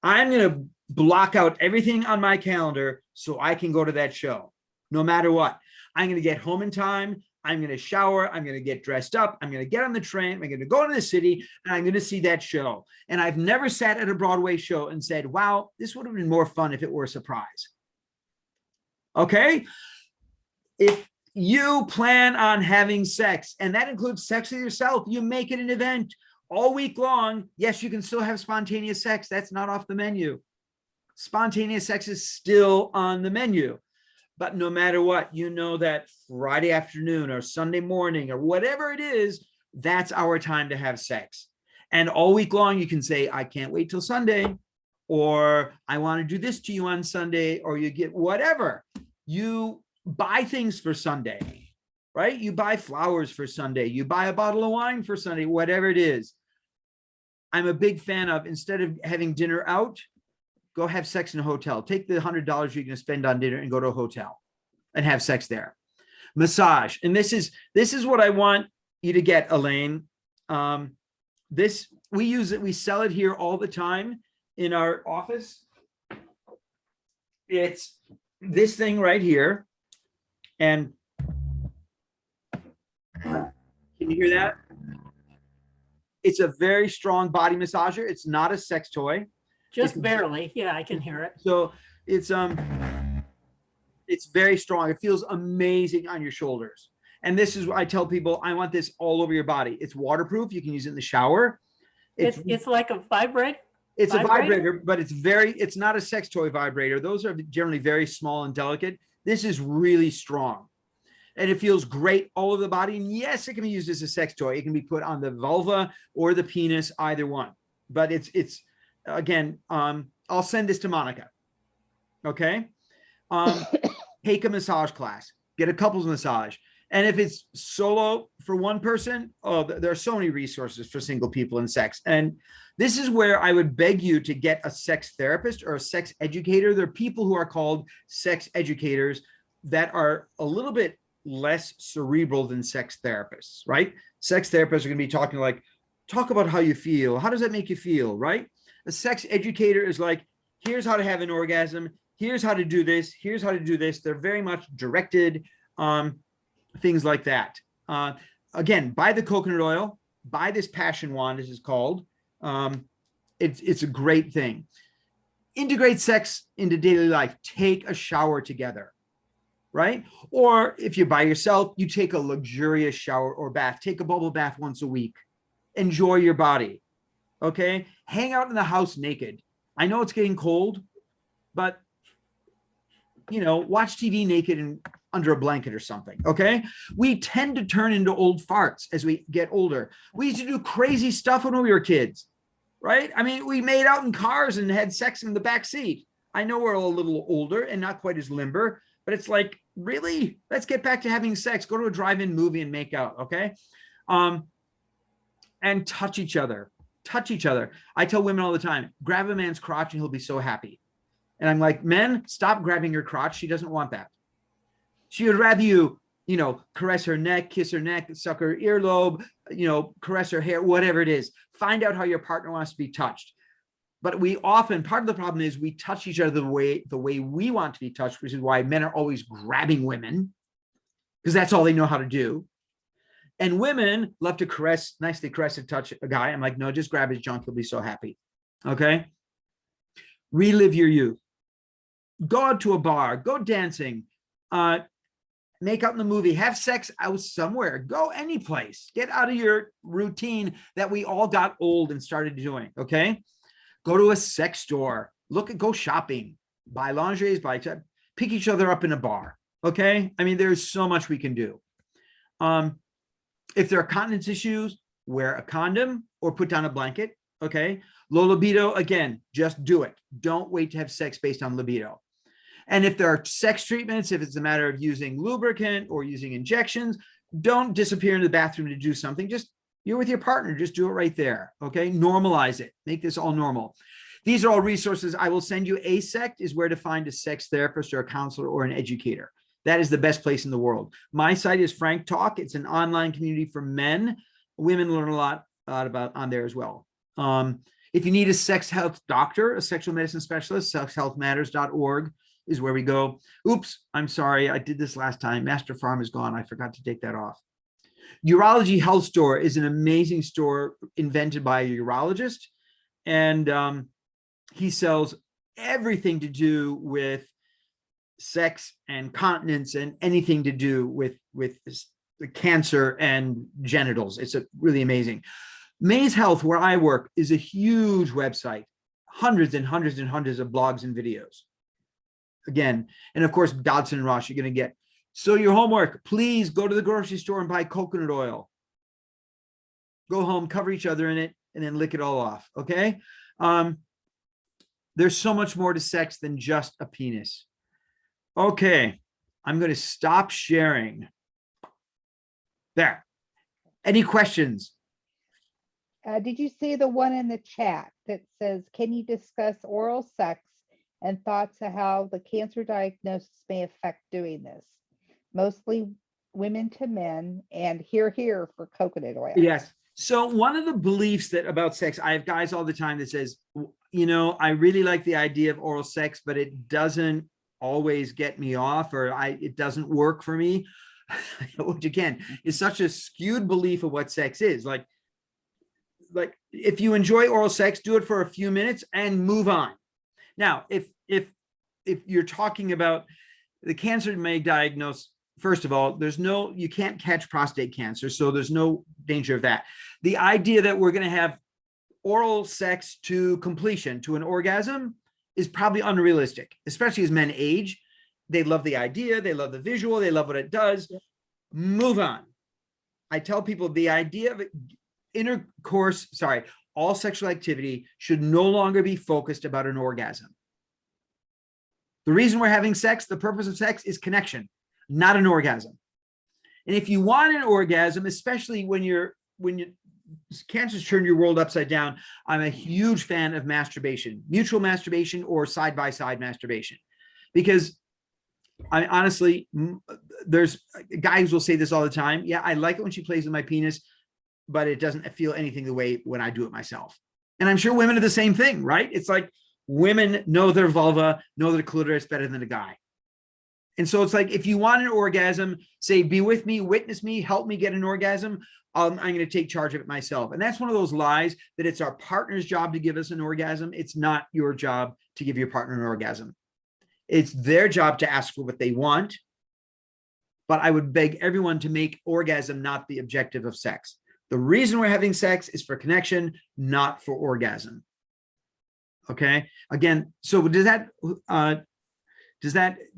I'm going to block out everything on my calendar so I can go to that show, no matter what. I'm going to get home in time. I'm going to shower. I'm going to get dressed up. I'm going to get on the train. I'm going to go to the city, and I'm going to see that show. And I've never sat at a Broadway show and said, wow, this would have been more fun if it were a surprise. Okay? If you plan on having sex, and that includes sex with yourself, you make it an event all week long. Yes, you can still have spontaneous sex. That's not off the menu. Spontaneous sex is still on the menu. But no matter what, you know that Friday afternoon or Sunday morning or whatever it is, that's our time to have sex. And all week long, you can say, I can't wait till Sunday, or I want to do this to you on Sunday, or you get whatever. You buy things for Sunday, right? You buy flowers for Sunday. You buy a bottle of wine for Sunday, whatever it is. I'm a big fan of, instead of having dinner out, go have sex in a hotel. Take the $100 you're going to spend on dinner and go to a hotel and have sex there. Massage. And this is what I want you to get, Elaine. We use it. We sell it here all the time in our office. It's this thing right here. And can you hear that? It's a very strong body massager. It's not a sex toy. Just barely. Yeah, I can hear it. So it's very strong. It feels amazing on your shoulders. And this is what I tell people, I want this all over your body. It's waterproof. You can use it in the shower. It's like a vibrator. It's a vibrator, but it's not a sex toy vibrator. Those are generally very small and delicate. This is really strong. And it feels great all over the body. And yes, it can be used as a sex toy. It can be put on the vulva or the penis, either one. But it's again, I'll send this to Monica. Okay. Take a massage class, get a couples massage. And if it's solo for one person, there are so many resources for single people in sex. And this is where I would beg you to get a sex therapist or a sex educator. There are people who are called sex educators that are a little bit less cerebral than sex therapists, right? Sex therapists are going to be talking like, talk about how you feel. How does that make you feel, right? A sex educator is like, here's how to have an orgasm. Here's how to do this. Here's how to do this. They're very much directed, things like that. Again, buy the coconut oil, buy this passion wand, this is called. It's a great thing. Integrate sex into daily life. Take a shower together, right? Or if you're by yourself, you take a luxurious shower or bath. Take a bubble bath once a week. Enjoy your body. Okay. Hang out in the house naked. I know it's getting cold, but watch TV naked and under a blanket or something. Okay. We tend to turn into old farts as we get older. We used to do crazy stuff when we were kids, right? I mean, we made out in cars and had sex in the back seat. I know we're a little older and not quite as limber, but it's like, really, let's get back to having sex. Go to a drive-in movie and make out. Okay. And touch each other. Touch each other. I tell women all the time, grab a man's crotch and he'll be so happy. And I'm like, men, stop grabbing your crotch. She doesn't want that. She would rather you, caress her neck, kiss her neck, suck her earlobe, caress her hair, whatever it is. Find out how your partner wants to be touched. But we often, part of the problem is we touch each other the way we want to be touched, which is why men are always grabbing women, because that's all they know how to do. And women love to nicely caress and touch a guy. I'm like, no, just grab his junk. He'll be so happy. Okay. Relive your youth. Go out to a bar, go dancing, make out in the movie, have sex out somewhere, go any place, get out of your routine that we all got old and started doing. Okay. Go to a sex store, go shopping, buy lingerie, pick each other up in a bar. Okay. I mean, there's so much we can do. If there are continence issues, wear a condom or put down a blanket. Okay. Low libido, again, just do it. Don't wait to have sex based on libido. And if there are sex treatments, if it's a matter of using lubricant or using injections, don't disappear into the bathroom to do something. Just, you're with your partner, just do it right there. Okay. Normalize it. Make this all normal. These are all resources. I will send you. ASECT is where to find a sex therapist or a counselor or an educator. That is the best place in the world. My site is Frank Talk. It's an online community for men. Women learn a lot about on there as well. If you need a sex health doctor, a sexual medicine specialist, sexhealthmatters.org is where we go. Oops, I'm sorry. I did this last time. Master Farm is gone. I forgot to take that off. Urology Health Store is an amazing store invented by a urologist. And he sells everything to do with sex and continence and anything to do with the cancer and genitals. It's really amazing. Maze Health, where I work, is a huge website, hundreds and hundreds and hundreds of blogs and videos. Again, and of course, Dodson and Ross, you're going to get. So your homework, please go to the grocery store and buy coconut oil. Go home, cover each other in it, and then lick it all off. Okay. There's so much more to sex than just a penis. Okay. I'm going to stop sharing. There. Any questions? Did you see the one in the chat that says, can you discuss oral sex and thoughts of how the cancer diagnosis may affect doing this? Mostly women to men, and here for coconut oil. Yes. So one of the beliefs that about sex, I have guys all the time that says, I really like the idea of oral sex, but it doesn't always get me off, or it doesn't work for me. Which again is such a skewed belief of what sex is. Like if you enjoy oral sex, do it for a few minutes and move on. Now, if you're talking about the cancer may diagnose, first of all, you can't catch prostate cancer, so there's no danger of that. The idea that we're going to have oral sex to completion, to an orgasm, is probably unrealistic, especially as men age. They love the idea, they love the visual, they love what it does. Move on. I tell people the idea of all sexual activity should no longer be focused about an orgasm. The reason we're having sex, the purpose of sex is connection, not an orgasm. And if you want an orgasm, especially when cancer's turned your world upside down, I'm a huge fan of masturbation, mutual masturbation or side-by-side masturbation. Because I honestly, there's guys will say this all the time. Yeah, I like it when she plays with my penis, but it doesn't feel anything the way when I do it myself. And I'm sure women are the same thing, right? It's like women know their vulva, know their clitoris better than a guy. And so it's like, if you want an orgasm, say, be with me, witness me, help me get an orgasm. I'm going to take charge of it myself. And that's one of those lies that it's our partner's job to give us an orgasm. It's not your job to give your partner an orgasm. It's their job to ask for what they want. But I would beg everyone to make orgasm not the objective of sex. The reason we're having sex is for connection, not for orgasm. Okay. Again, so does that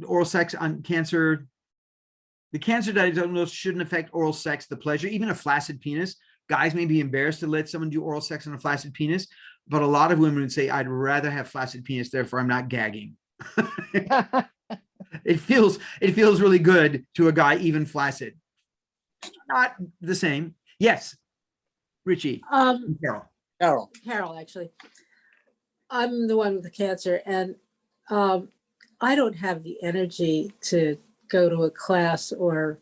oral sex on cancer? The cancer diagnosis shouldn't affect oral sex, the pleasure, even a flaccid penis. Guys may be embarrassed to let someone do oral sex on a flaccid penis, but a lot of women would say, I'd rather have flaccid penis, therefore I'm not gagging. It feels really good to a guy, even flaccid. Not the same. Yes, Richie. Carol, actually. I'm the one with the cancer, and I don't have the energy to go to a class or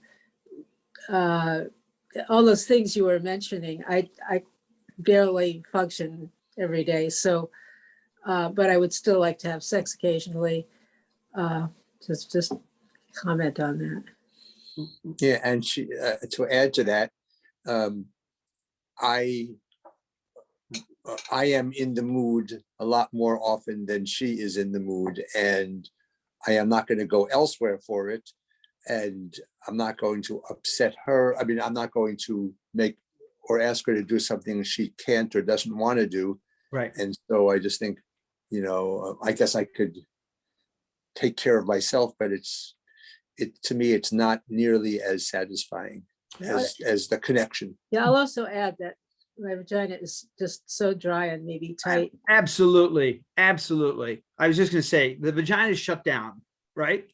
all those things you were mentioning. I barely function every day. So, but I would still like to have sex occasionally. Just comment on that. Yeah, and she to add to that, I am in the mood a lot more often than she is in the mood, and I am not going to go elsewhere for it, and I'm not going to upset her. I mean, I'm not going to make or ask her to do something she can't or doesn't want to do. Right. And so I just think, I guess I could take care of myself, but to me, it's not nearly as satisfying as the connection. Yeah, I'll also add that my vagina is just so dry and maybe tight. Absolutely. Absolutely. I was just going to say the vagina is shut down, right?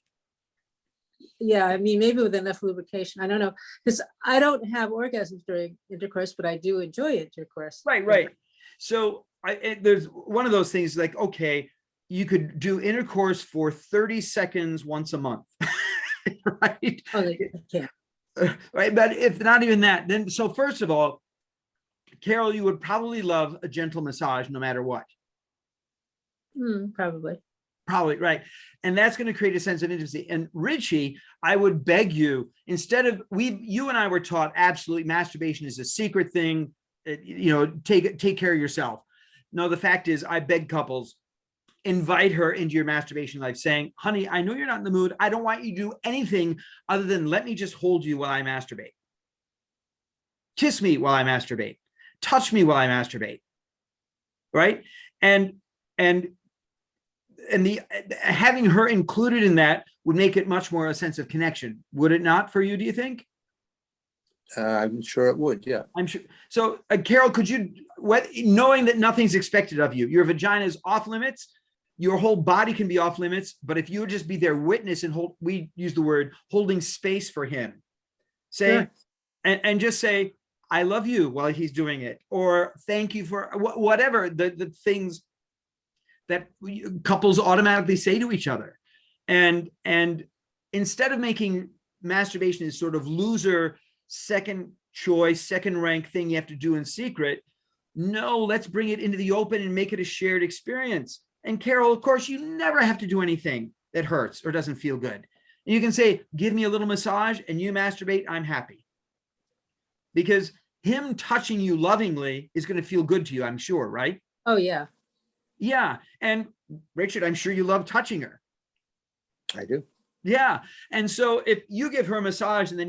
Yeah, I mean, maybe with enough lubrication. I don't know, because I don't have orgasms during intercourse, but I do enjoy intercourse. Right. So there's one of those things like, okay, you could do intercourse for 30 seconds once a month, right? Oh, they can't. Right. But if not even that, then so first of all, Carol, you would probably love a gentle massage no matter what. Probably. Probably, right. And that's going to create a sense of intimacy. And Richie, I would beg you, instead of you and I were taught absolutely masturbation is a secret thing, take care of yourself. No, the fact is, I beg couples, invite her into your masturbation life saying, honey, I know you're not in the mood. I don't want you to do anything other than let me just hold you while I masturbate. Kiss me while I masturbate. Touch me while I masturbate. Right. And the having her included in that would make it much more a sense of connection. Would it not for you, do you think? I'm sure it would. Yeah. I'm sure. So Carol, could you, knowing that nothing's expected of you, your vagina is off limits, your whole body can be off limits, but if you would just be their witness and we use the word holding space for him, say, Sure. and just say, I love you while he's doing it, or thank you for whatever the things that couples automatically say to each other. And instead of making masturbation as sort of loser, second choice, second rank thing you have to do in secret, no, let's bring it into the open and make it a shared experience. And Carol, of course, you never have to do anything that hurts or doesn't feel good. And you can say, give me a little massage and you masturbate, I'm happy. Because him touching you lovingly is going to feel good to you, I'm sure, right? Oh, yeah. Yeah. And Richard, I'm sure you love touching her. I do. Yeah. And so if you give her a massage and then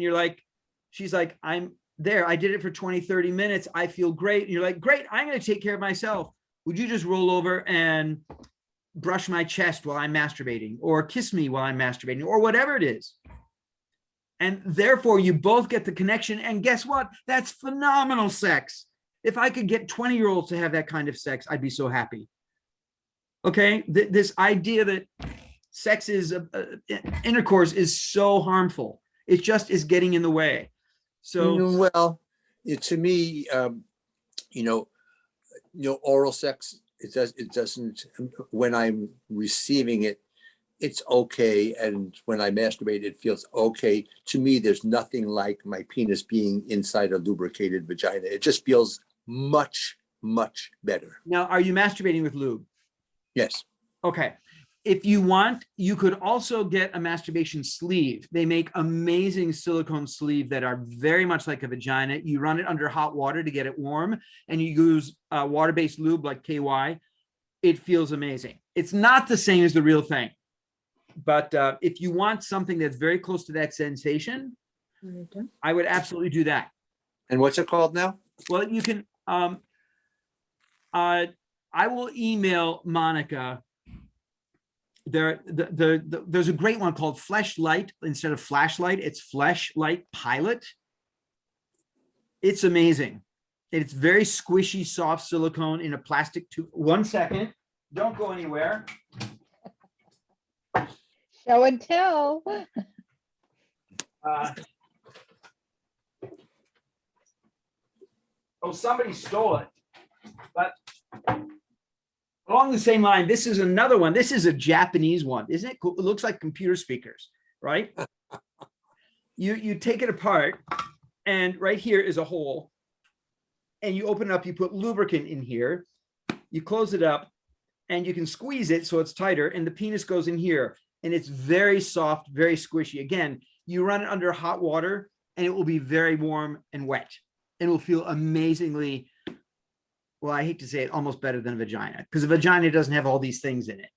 she's like, I'm there. I did it for 20, 30 minutes. I feel great. And you're like, great. I'm going to take care of myself. Would you just roll over and brush my chest while I'm masturbating, or kiss me while I'm masturbating, or whatever it is? And therefore you both get the connection. And guess what? That's phenomenal sex. If I could get 20-year-olds to have that kind of sex, I'd be so happy. Okay. This idea that sex is intercourse is so harmful. It just is getting in the way. So, well, to me, oral sex, it doesn't, when I'm receiving it, it's okay. And when I masturbate, it feels okay. To me, there's nothing like my penis being inside a lubricated vagina. It just feels much, much better. now, are you masturbating with lube? Yes. Okay. If you want, you could also get a masturbation sleeve. They make amazing silicone sleeve that are very much like a vagina. You run it under hot water to get it warm, and you use water-based lube like KY. It feels amazing. It's not the same as the real thing, but if you want something that's very close to that sensation, I would absolutely do that. And what's it called now? Well, you can, I will email Monica. There's a great one called Fleshlight instead of Flashlight. It's Fleshlight Pilot. It's amazing. It's very squishy, soft silicone in a plastic tube. 1 second. Don't go anywhere. Show and tell. Somebody stole it. But along the same line, this is another one. This is a Japanese one, isn't it? It looks like computer speakers, right? you take it apart, and right here is a hole. And you open it up, you put lubricant in here, you close it up, and you can squeeze it so it's tighter, and the penis goes in here, and it's very soft, very squishy. Again, you run it under hot water, and it will be very warm and wet, and it will feel amazingly, well, I hate to say it, almost better than a vagina, because a vagina doesn't have all these things in it.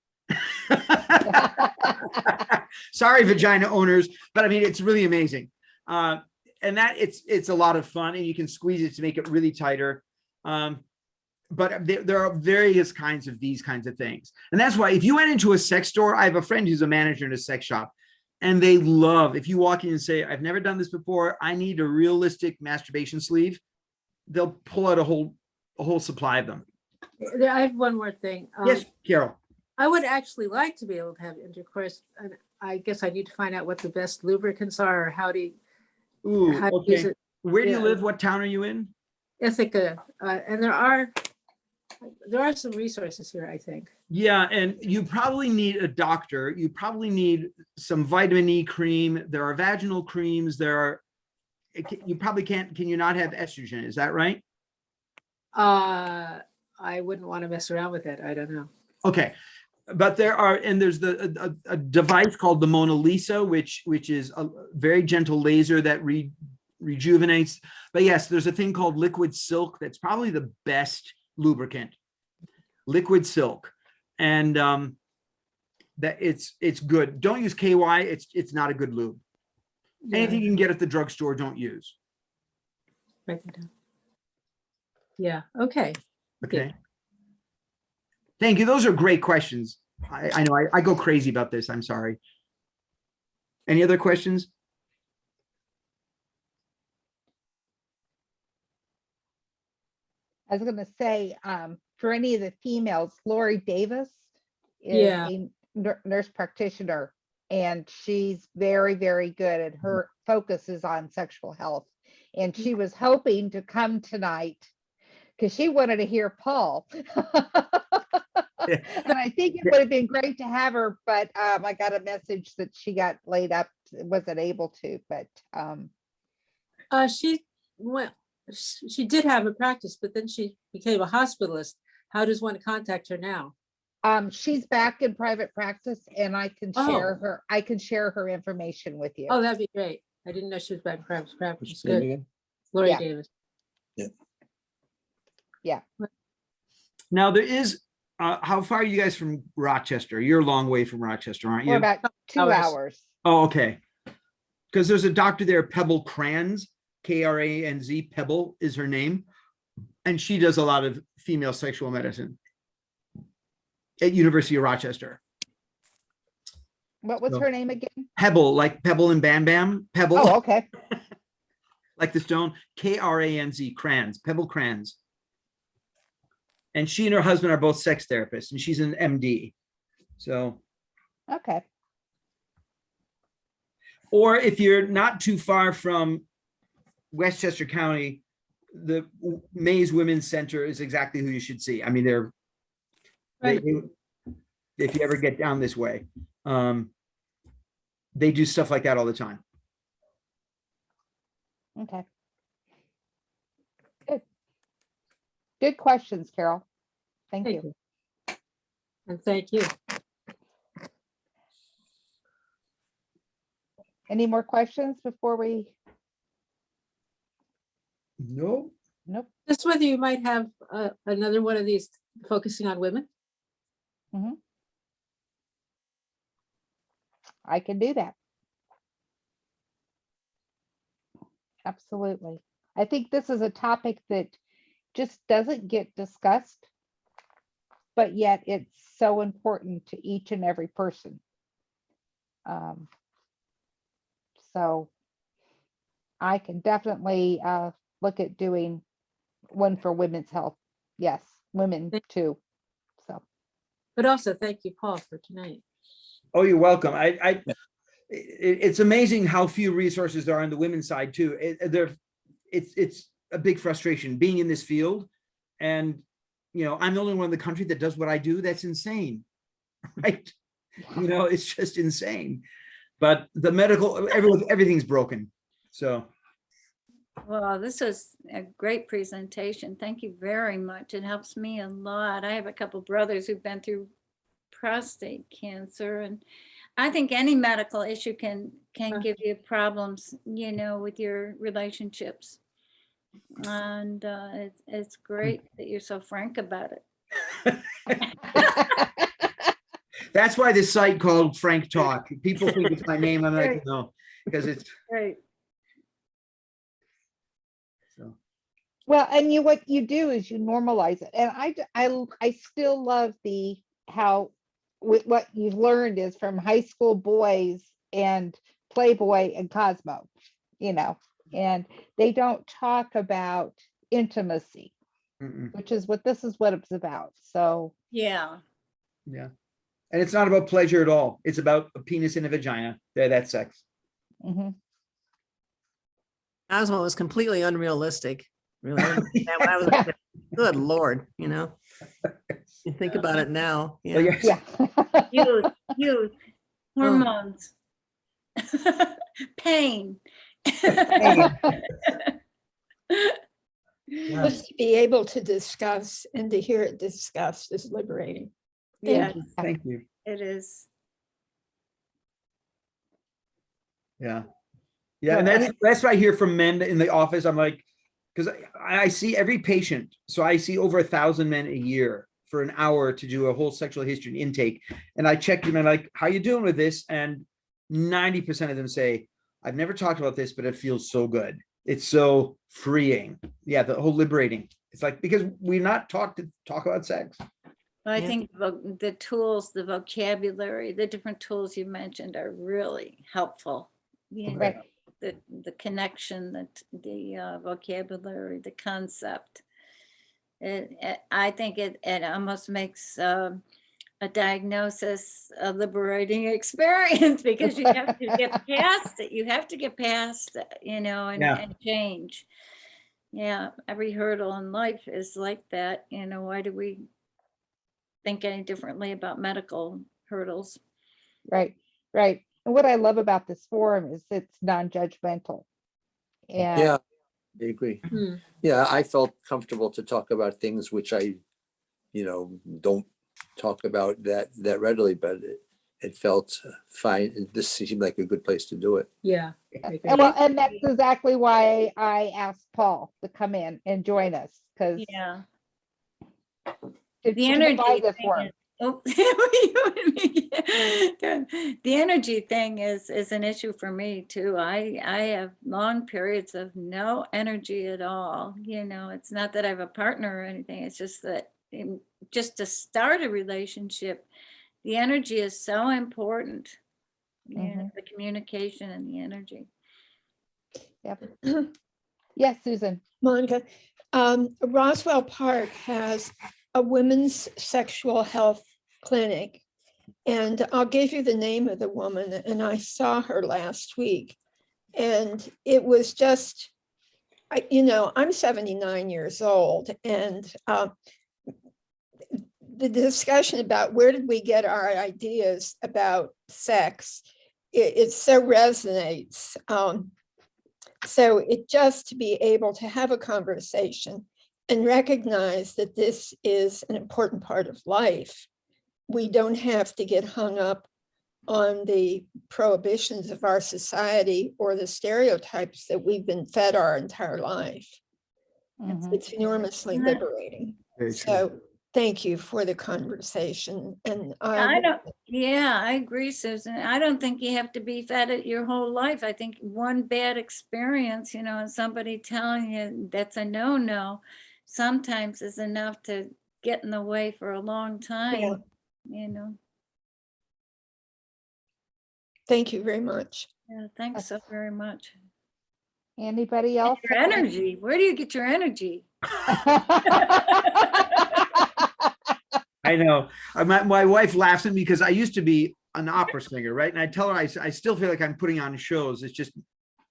Sorry, vagina owners, but I mean, it's really amazing. And that it's a lot of fun, and you can squeeze it to make it really tighter. But there are various kinds of these kinds of things. And that's why if you went into a sex store, I have a friend who's a manager in a sex shop, and they love, if you walk in and say, I've never done this before, I need a realistic masturbation sleeve, they'll pull out a whole supply of them. I have one more thing. Yes, Carol. I would actually like to be able to have intercourse. And I guess I need to find out what the best lubricants are, or how to Ooh, use okay. it. Where do you Yeah. live? What town are you in? Ithaca. And there are some resources here, I think. Yeah, and you probably need a doctor. You probably need some vitamin E cream. There are vaginal creams. You probably can't, can you not have estrogen? Is that right? I wouldn't want to mess around with it. I don't know. Okay. But there's a device called the Mona Lisa, which is a very gentle laser that rejuvenates. But yes, there's a thing called liquid silk that's probably the best lubricant. Liquid silk, and that it's good. Don't use KY. It's not a good lube. Yeah, Anything you can get at the drugstore, don't use. write that down. Yeah. Okay. Okay. Thank you. Those are great questions. I know I go crazy about this. I'm sorry. Any other questions? I was going to say, for any of the females, Lori Davis is Yeah. a nurse practitioner, and she's very, very good, and her focus is on sexual health. And she was hoping to come tonight because she wanted to hear Paul. And I think it would have been great to have her, but I got a message that she got laid up, wasn't able to, but She did have a practice, but then she became a hospitalist. How does one contact her now? she's back in private practice, and I can share her information with you. Oh, that'd be great. I didn't know she was back in private practice. What's your name Good. again? Lori Yeah. Davis. Now there is, how far are you guys from Rochester? You're a long way from Rochester, aren't For you? about 2 hours. hours. Oh, okay. Because there's a doctor there, Pebble Kranz, Kranz, Pebble is her name. And she does a lot of female sexual medicine at University of Rochester. What was So- her name again? Pebble, like Pebble and Bam Bam, Pebble, Oh, okay. like the stone, Kranz, Kranz, Pebble Kranz. And she and her husband are both sex therapists, and she's an MD. So, Okay. or if you're not too far from Westchester County, the Mays Women's Center is exactly who you should see. I mean, if you ever get down this way, they do stuff like that all the time. Okay. Good. Good questions, Carol. Thank Thank you. you. And thank you. Any more questions before we? No. Nope. Just whether you might have another one of these focusing on women. I can do that. Absolutely. I think this is a topic that just doesn't get discussed, but yet it's so important to each and every person. So I can definitely look at doing one for women's health. Yes, women too. So But also thank you, Paul, for tonight. Oh, you're welcome. It's amazing how few resources there are on the women's side too. It's a big frustration being in this field, and I'm the only one in the country that does what I do. That's insane, right? It's just insane. But the medical, everything's broken. So, Well, this was a great presentation. Thank you very much. It helps me a lot. I have a couple brothers who've been through prostate cancer, and I think any medical issue can give you problems, with your relationships. And it's great that you're so frank about it. that's why this site called Frank Talk. People think it's my name. I'm like, no, because it's Great. so. Well, and what you do is you normalize it. And I still love how what you've learned is from high school boys and Playboy and Cosmo, and they don't talk about intimacy, which is what this is what it's about. So Yeah. Yeah. And it's not about pleasure at all. It's about a penis and a vagina. That's sex. mhm. Cosmo was completely unrealistic. Really. When I was a kid. Good Lord, you think about it now. Well, Yeah. yes. Yeah. Youth, hormones, pain. Yeah. Just to be able to discuss and to hear it discussed is liberating. Yeah, Thank you. it is. Yeah. Yeah. And that's what I hear from men in the office. I'm like, because I see every patient. So I see over 1,000 men a year for an hour to do a whole sexual history intake. And I check them and like, how you doing with this? And 90% of them say, I've never talked about this, but it feels so good. It's so freeing. Yeah. The whole liberating. It's like, because we're not taught to talk about sex. I Yeah. think the tools, the vocabulary, the different tools you mentioned are really helpful. Right. The connection, the vocabulary, the concept. I think it almost makes a diagnosis a liberating experience because you have to get past it. You have to get past it, and change. Yeah, every hurdle in life is like that. Why do we think any differently about medical hurdles? Right. And what I love about this forum is it's non-judgmental. And Yeah, I agree. Hmm. Yeah, I felt comfortable to talk about things which I, don't talk about that readily, but it felt fine. This seemed like a good place to do it. Yeah. I agree. and that's exactly why I asked Paul to come in and join us, because Yeah. to The energy provide this thing forum. is- Oh, you and me. Good. The energy thing is an issue for me too. I have long periods of no energy at all. It's not that I have a partner or anything. It's just that just to start a relationship, the energy is so important. The communication and the energy. Yep. Yes, Susan. Monica, Roswell Park has a women's sexual health clinic. And I'll give you the name of the woman, and I saw her last week. And it was just, I'm 79 years old, and the discussion about where did we get our ideas about sex, it so resonates. So it just to be able to have a conversation and recognize that this is an important part of life. We don't have to get hung up on the prohibitions of our society or the stereotypes that we've been fed our entire life. Mhm. It's enormously liberating. Very true. So thank you for the conversation. And I agree, Susan. I don't think you have to be fed it your whole life. I think one bad experience, and somebody telling you that's a no-no sometimes is enough to get in the way for a long time, Thank you very much. Yeah, thanks so very much. Anybody else? Your energy. Where do you get your energy? I know. My wife laughs at me because I used to be an opera singer, right? And I tell her I still feel like I'm putting on shows. It's just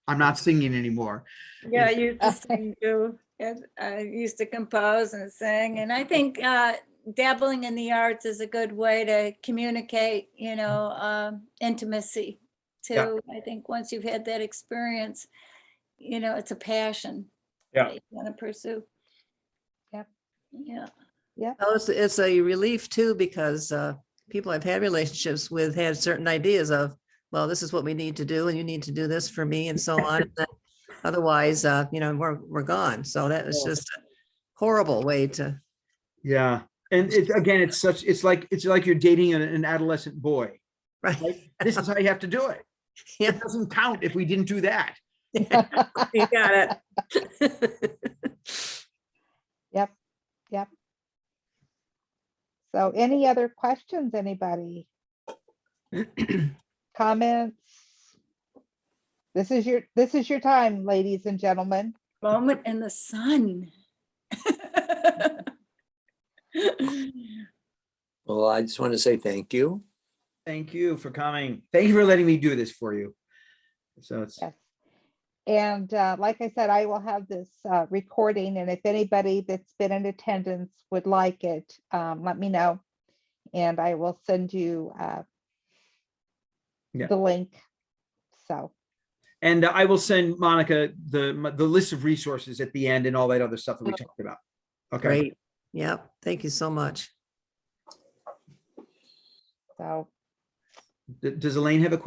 I'm not singing anymore. Yeah, I used to sing too. I used to compose and sing. And I think dabbling in the arts is a good way to communicate, intimacy too. Yeah. I think once you've had that experience, it's a passion. Yeah. that you want to pursue. Yep. Yeah. Oh, it's a relief too, because people I've had relationships with had certain ideas of, well, this is what we need to do, and you need to do this for me, and so on. And then otherwise, we're gone. So that was just a horrible way to. Yeah. And it's like you're dating an adolescent boy. Right? This is how you have to do it. Yeah, It doesn't count if we didn't do that. you got it. Yep. So any other questions, anybody? Comments? This is your time, ladies and gentlemen. Moment in the sun. Well, I just want to say thank you. Thank you for coming. Thank you for letting me do this for you. So it's Yes. And like I said, I will have this recording, and if anybody that's been in attendance would like it, let me know. And I will send you Yeah. the link. So, and I will send Monica the list of resources at the end and all that other stuff that we talked about. Okay. Great. Yep. Thank you so much. so. Does Elaine have a